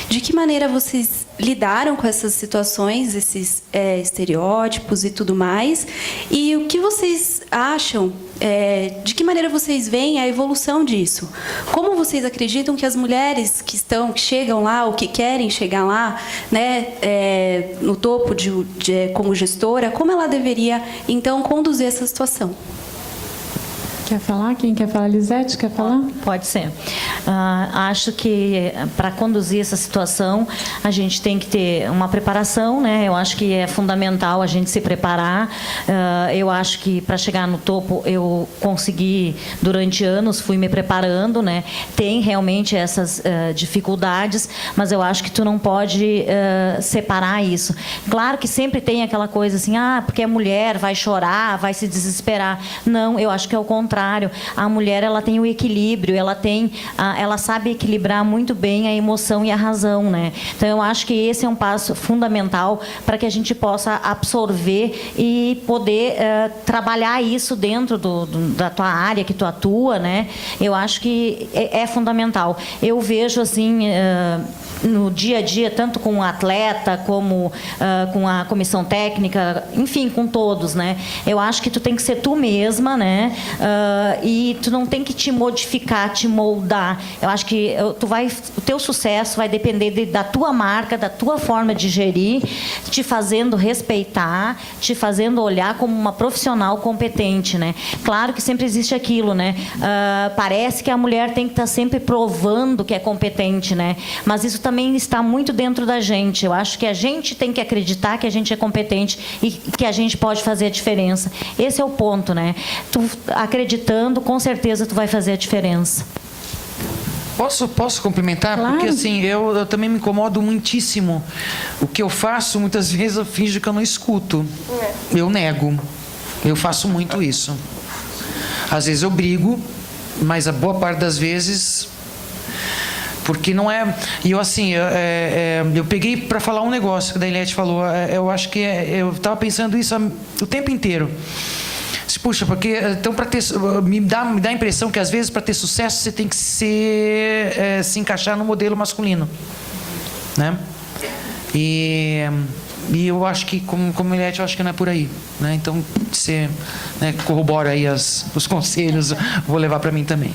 de que maneira vocês lidaram com essas situações, esses estereótipos e tudo mais, e o que vocês acham, de que maneira vocês veem a evolução disso? Como vocês acreditam que as mulheres que chegam lá ou que querem chegar lá, né, no topo como gestora, como ela deveria então conduzir essa situação? Quer falar? Quem quer falar? Lisete, quer falar? Pode ser. Acho que para conduzir essa situação, a gente tem que ter uma preparação, né? Eu acho que é fundamental a gente se preparar. Eu acho que para chegar no topo, eu consegui, durante anos, fui me preparando, né? Tem realmente essas dificuldades, mas eu acho que tu não pode separar isso. Claro que sempre tem aquela coisa assim, porque é mulher, vai chorar, vai se desesperar. Não, eu acho que é o contrário. A mulher, ela tem o equilíbrio, ela sabe equilibrar muito bem a emoção e a razão, né? Então, eu acho que esse é um passo fundamental para que a gente possa absorver e poder trabalhar isso dentro da tua área que tu atua, né? Eu acho que é fundamental. Eu vejo, assim, no dia a dia, tanto com o atleta, como com a comissão técnica, enfim, com todos, né? Eu acho que tu tem que ser tu mesma, né? E tu não tem que te modificar, te moldar. Eu acho que o teu sucesso vai depender da tua marca, da tua forma de gerir, te fazendo respeitar, te fazendo olhar como uma profissional competente, né? Claro que sempre existe aquilo, né? Parece que a mulher tem que estar sempre provando que é competente, né? Mas isso também está muito dentro da gente. Eu acho que a gente tem que acreditar que a gente é competente e que a gente pode fazer a diferença. Esse é o ponto, né? Tu acreditando, com certeza tu vai fazer a diferença. Posso complementar? Claro. Porque assim, eu também me incomodo muitíssimo. O que eu faço, muitas vezes eu finjo que eu não escuto. Eu nego. Eu faço muito isso. Às vezes eu brigo, mas a boa parte das vezes... Porque não é... E eu, assim, eu peguei para falar um negócio que a Dailete falou. Eu acho que... eu estava pensando isso o tempo inteiro. Puxa, porque então me dá a impressão que às vezes para ter sucesso você tem que se encaixar no modelo masculino, né? E eu acho que como Eliette, eu acho que não é por aí, né? Então você corrobora aí os conselhos, vou levar para mim também.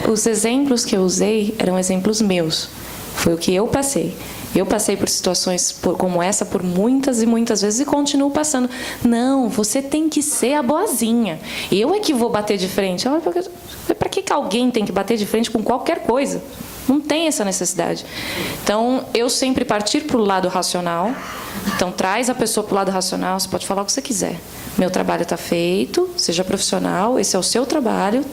Os exemplos que eu usei eram exemplos meus. Foi o que eu passei. Eu passei por situações como essa por muitas e muitas vezes e continuo passando. Não, você tem que ser a boazinha. Eu é que vou bater de frente. Para que alguém tem que bater de frente com qualquer coisa? Não tem essa necessidade. Então, eu sempre partir para o lado racional. Então, traz a pessoa para o lado racional. Você pode falar o que você quiser. Meu trabalho está feito, seja profissional, esse é o seu trabalho.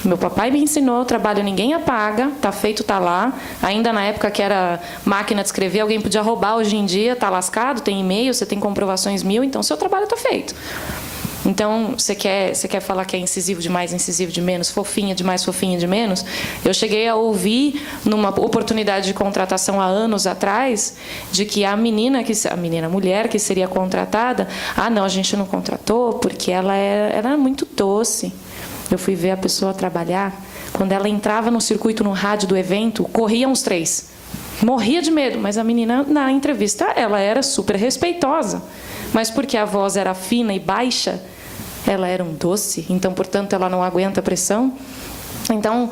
Meu papai me ensinou, trabalho ninguém apaga, tá feito, tá lá. Ainda na época que era máquina de escrever, alguém podia roubar. Hoje em dia tá lascado, tem e-mail, você tem comprovações 1000, então seu trabalho tá feito. Então, você quer falar que é incisivo demais, incisivo de menos, fofinha demais, fofinha de menos? Eu cheguei a ouvir, numa oportunidade de contratação há anos atrás, de que a mulher que seria contratada, não, a gente não contratou porque ela era muito doce. Eu fui ver a pessoa trabalhar. Quando ela entrava no circuito, no rádio do evento, corriam os 3. Morria de medo, mas a menina, na entrevista, ela era super respeitosa. Mas porque a voz era fina e baixa, ela era um doce, então, portanto, ela não aguenta pressão. Então,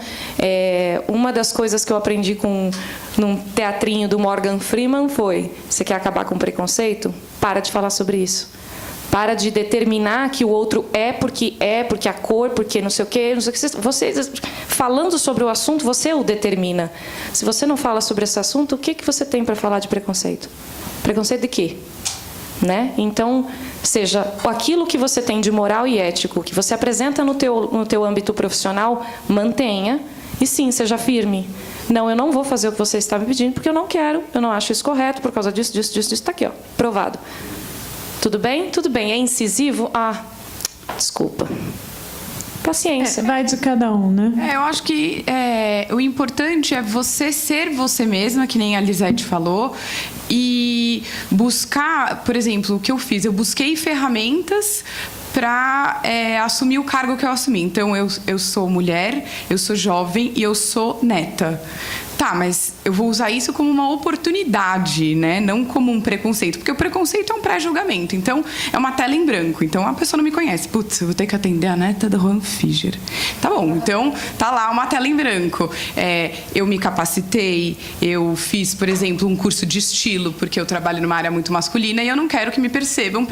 uma das coisas que eu aprendi num teatrinho do Morgan Freeman foi: você quer acabar com o preconceito? Para de falar sobre isso. Para de determinar que o outro porque a cor, porque não sei o quê, não sei o que. Vocês, falando sobre o assunto, você o determina. Se você não fala sobre esse assunto, o que você tem para falar de preconceito? Preconceito de quê? Né? Então, seja aquilo que você tem de moral e ético, que você apresenta no teu âmbito profissional, mantenha. E sim, seja firme. Não, eu não vou fazer o que você está me pedindo, porque eu não quero, eu não acho isso correto, por causa disso, está aqui, ó, provado. Tudo bem? Tudo bem. É incisivo? Desculpa. Paciência. Vai de cada um, né? Eu acho que o importante é você ser você mesma, que nem a Lisete falou, e buscar, por exemplo, o que eu fiz. Eu busquei ferramentas para assumir o cargo que eu assumi. Então, eu sou mulher, eu sou jovem e eu sou neta. tá, mas eu vou usar isso como uma oportunidade, né? Não como um preconceito, porque o preconceito é um pré-julgamento, então é uma tela em branco, então a pessoa não me conhece, putz, eu vou ter que atender a neta do Juan Fischer. Tá bom, então tá lá uma tela em branco. Eu me capacitei, eu fiz, por exemplo, um curso de estilo, porque eu trabalho numa área muito masculina e eu não quero que me percebam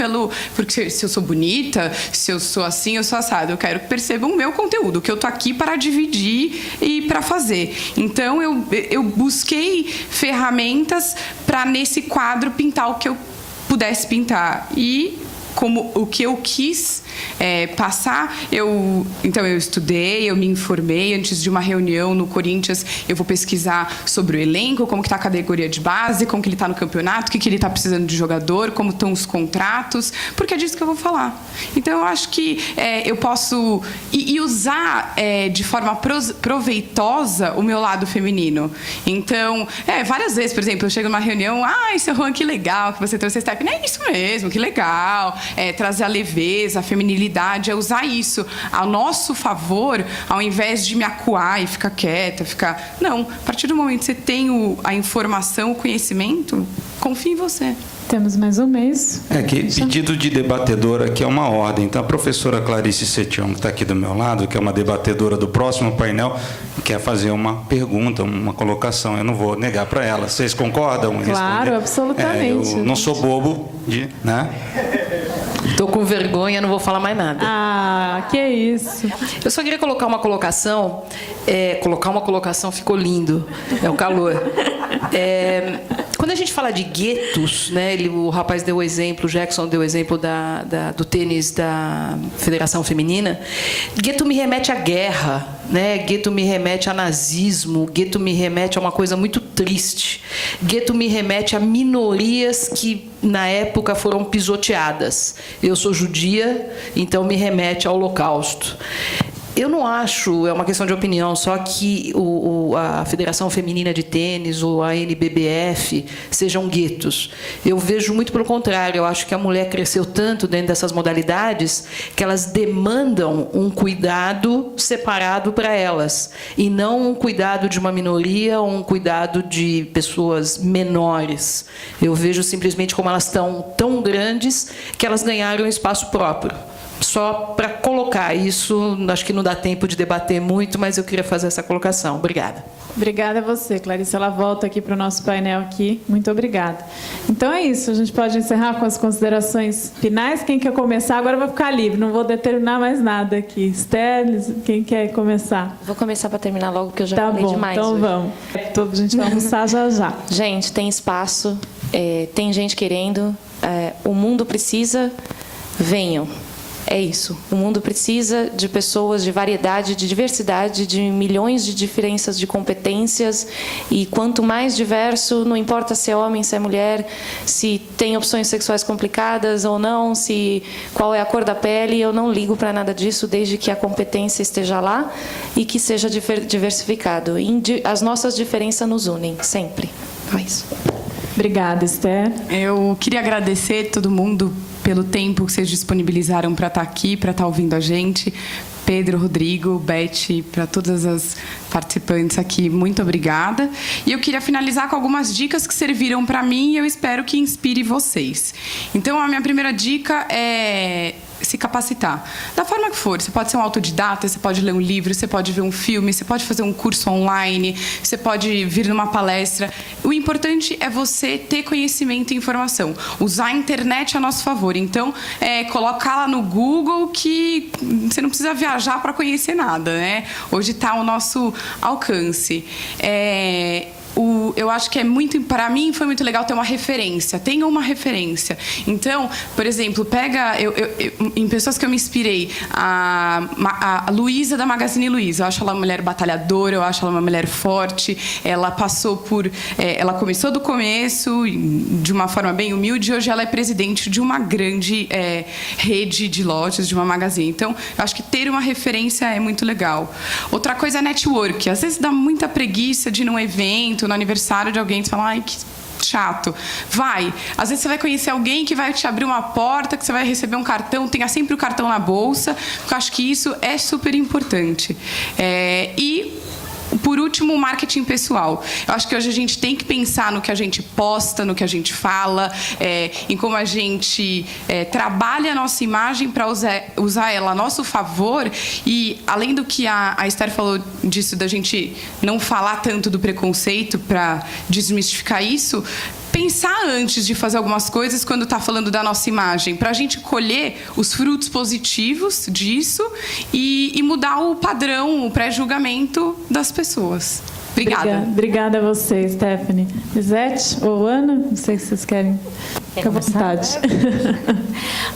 porque se eu sou bonita, se eu sou assim, eu sou assado, eu quero que percebam o meu conteúdo, que eu tô aqui para dividir e para fazer. Então eu busquei ferramentas para nesse quadro pintar o que eu pudesse pintar e como o que eu quis passar, então eu estudei, eu me informei. Antes de uma reunião no Corinthians, eu vou pesquisar sobre o elenco, como que está a categoria de base, como que ele está no campeonato, o que ele está precisando de jogador, como estão os contratos, porque é disso que eu vou falar. Então eu acho que eu posso usar de forma proveitosa o meu lado feminino. Então, várias vezes, por exemplo, eu chego numa reunião, seu Juan, que legal que você trouxe esse step. É isso mesmo, que legal. Trazer a leveza, a feminilidade, usar isso ao nosso favor, ao invés de me acuar e ficar quieta, Não, a partir do momento que você tem a informação, o conhecimento, confie em você. Temos mais um mês. Que pedido de debatedora aqui é uma ordem. Então, a professora Clarice Setion, que está aqui do meu lado, que é uma debatedora do próximo painel, quer fazer uma pergunta, uma colocação. Eu não vou negar para ela. Vocês concordam? Claro, absolutamente. Eu não sou bobo, né? Estou com vergonha, não vou falar mais nada. Que isso. Eu só queria colocar uma colocação. Colocar uma colocação ficou lindo. É o calor. Quando a gente fala de guetos, né, o rapaz deu o exemplo, o Jackson deu o exemplo do tênis da Federação Feminina. Gueto me remete à guerra, né? Gueto me remete a nazismo, gueto me remete a uma coisa muito triste. Gueto me remete a minorias que, na época, foram pisoteadas. Eu sou judia, então me remete ao Holocausto. Eu não acho, é uma questão de opinião, só que a Federação Feminina de Tênis ou a NBBF sejam guetos. Eu vejo muito pelo contrário. Eu acho que a mulher cresceu tanto dentro dessas modalidades que elas demandam um cuidado separado para elas, e não um cuidado de uma minoria ou um cuidado de pessoas menores. Eu vejo simplesmente como elas estão tão grandes que elas ganharam um espaço próprio. Só para colocar isso, acho que não dá tempo de debater muito, mas eu queria fazer essa colocação. Obrigada. Obrigada a você, Clarice. Ela volta aqui para o nosso painel aqui. Muito obrigada. Então é isso. A gente pode encerrar com as considerações finais. Quem quer começar? Agora eu vou ficar livre. Não vou determinar mais nada aqui. Esther, quem quer começar? Vou começar para terminar logo, porque eu já falei demais. Então hoje. Vamos. A gente vai almoçar já. Gente, tem espaço. Tem gente querendo. O mundo precisa. Venham. É isso. O mundo precisa de pessoas de variedade, de diversidade, de milhões de diferenças de competências. E quanto mais diverso, não importa se é homem, se é mulher, se tem opções sexuais complicadas ou não, qual é a cor da pele, eu não ligo para nada disso, desde que a competência esteja lá e que seja diversificado. As nossas diferenças nos unem, sempre. É isso. Obrigada, Esther. Eu queria agradecer todo mundo pelo tempo que vocês disponibilizaram para estar aqui, para estar ouvindo a gente. Pedro, Rodrigo, Beth, para todas as participantes aqui, muito obrigada. E eu queria finalizar com algumas dicas que serviram para mim e eu espero que inspire vocês. Então, a minha primeira dica é se capacitar. Da forma que for, você pode ser um autodidata, você pode ler um livro, você pode ver um filme, você pode fazer um curso online, você pode vir numa palestra. O importante é você ter conhecimento e informação. Usar a internet a nosso favor. Então, colocar lá no Google que você não precisa viajar para conhecer nada, né? Hoje está ao nosso alcance. Eu acho que é muito, para mim foi muito legal ter uma referência. Tenha uma referência. Então, por exemplo, em pessoas que eu me inspirei, a Luísa da Magazine Luiza. Eu acho ela uma mulher batalhadora, eu acho ela uma mulher forte. Ela ela começou do começo de uma forma bem humilde. Hoje ela é presidente de uma grande rede de lojas, de uma magazine. Então, eu acho que ter uma referência é muito legal. Outra coisa é network. Às vezes dá muita preguiça de ir num evento, no aniversário de alguém, você fala, ai, que chato. Vai. Às vezes você vai conhecer alguém que vai te abrir uma porta, que você vai receber um cartão, tenha sempre o cartão na bolsa, porque eu acho que isso é super importante. E, por último, último, o marketing pessoal. Eu acho que hoje a gente tem que pensar no que a gente posta, no que a gente fala, em como a gente trabalha a nossa imagem para usar ela a nosso favor. E, além do que a Esther falou disso, da gente não falar tanto do preconceito para desmistificar isso, pensar antes de fazer algumas coisas quando está falando da nossa imagem, para a gente colher os frutos positivos disso e mudar o padrão, o pré-julgamento das pessoas. Obrigada. Obrigada a você, Stephanie. Lisete ou Ana? Não sei se vocês querem. Fica à vontade.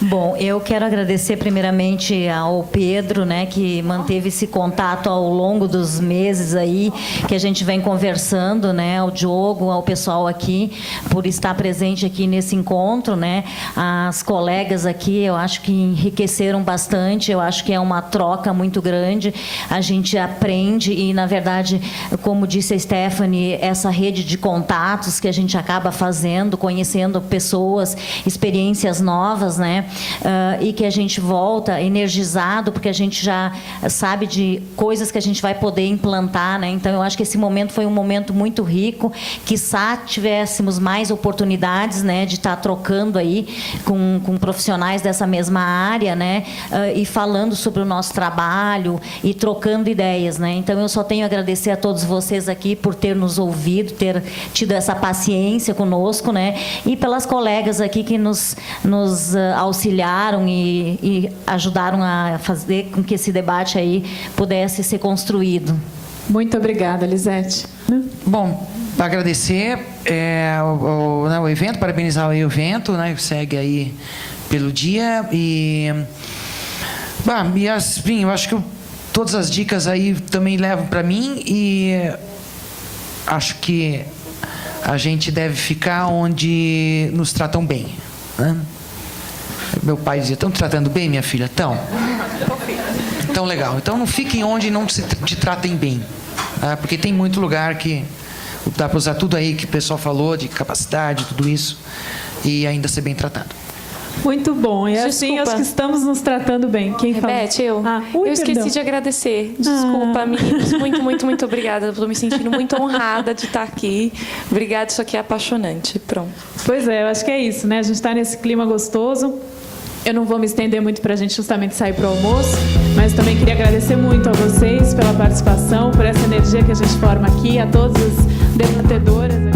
Bom, eu quero agradecer primeiramente ao Pedro, né, que manteve esse contato ao longo dos meses aí, que a gente vem conversando, né, ao Diogo, ao pessoal aqui, por estar presente aqui nesse encontro, né, as colegas aqui, eu acho que enriqueceram bastante, eu acho que é uma troca muito grande, a gente aprende e, na verdade, como disse a Stephanie, essa rede de contatos que a gente acaba fazendo, conhecendo pessoas, experiências novas, né? E que a gente volta energizado, porque a gente já sabe de coisas que a gente vai poder implantar, né? Então, eu acho que esse momento foi um momento muito rico, quiçá tivéssemos mais oportunidades, né, de estar trocando aí com profissionais dessa mesma área, né? E falando sobre o nosso trabalho e trocando ideias, né? Então, eu só tenho a agradecer a todos vocês aqui por ter nos ouvido, ter tido essa paciência conosco, né? E pelas colegas aqui que nos auxiliaram e ajudaram a fazer com que esse debate aí pudesse ser construído. Muito obrigada, Lisete. Bom, para agradecer o evento, parabenizar o evento, né, que segue aí pelo dia. E assim, eu acho que todas as dicas aí também levam para mim e acho que a gente deve ficar onde nos tratam bem, né? Meu pai dizia, estão te tratando bem, minha filha? Estão. Então, legal. Então, não fiquem onde não te tratem bem. Tá? Porque tem muito lugar que dá para usar tudo aí que o pessoal falou, de capacidade, tudo isso, e ainda ser bem tratado. Muito bom. E assim, acho que estamos nos tratando bem. Quem fala? Rebete, eu esqueci de agradecer. Desculpa, meninos. Muito obrigada. Estou me sentindo muito honrada de estar aqui. Obrigada, isso aqui é apaixonante. Pronto. Pois é, eu acho que é isso, né? A gente está nesse clima gostoso. Eu não vou me estender muito para a gente justamente sair para o almoço, mas também queria agradecer muito a vocês pela participação, por essa energia que a gente forma aqui, a todas as debatedoras.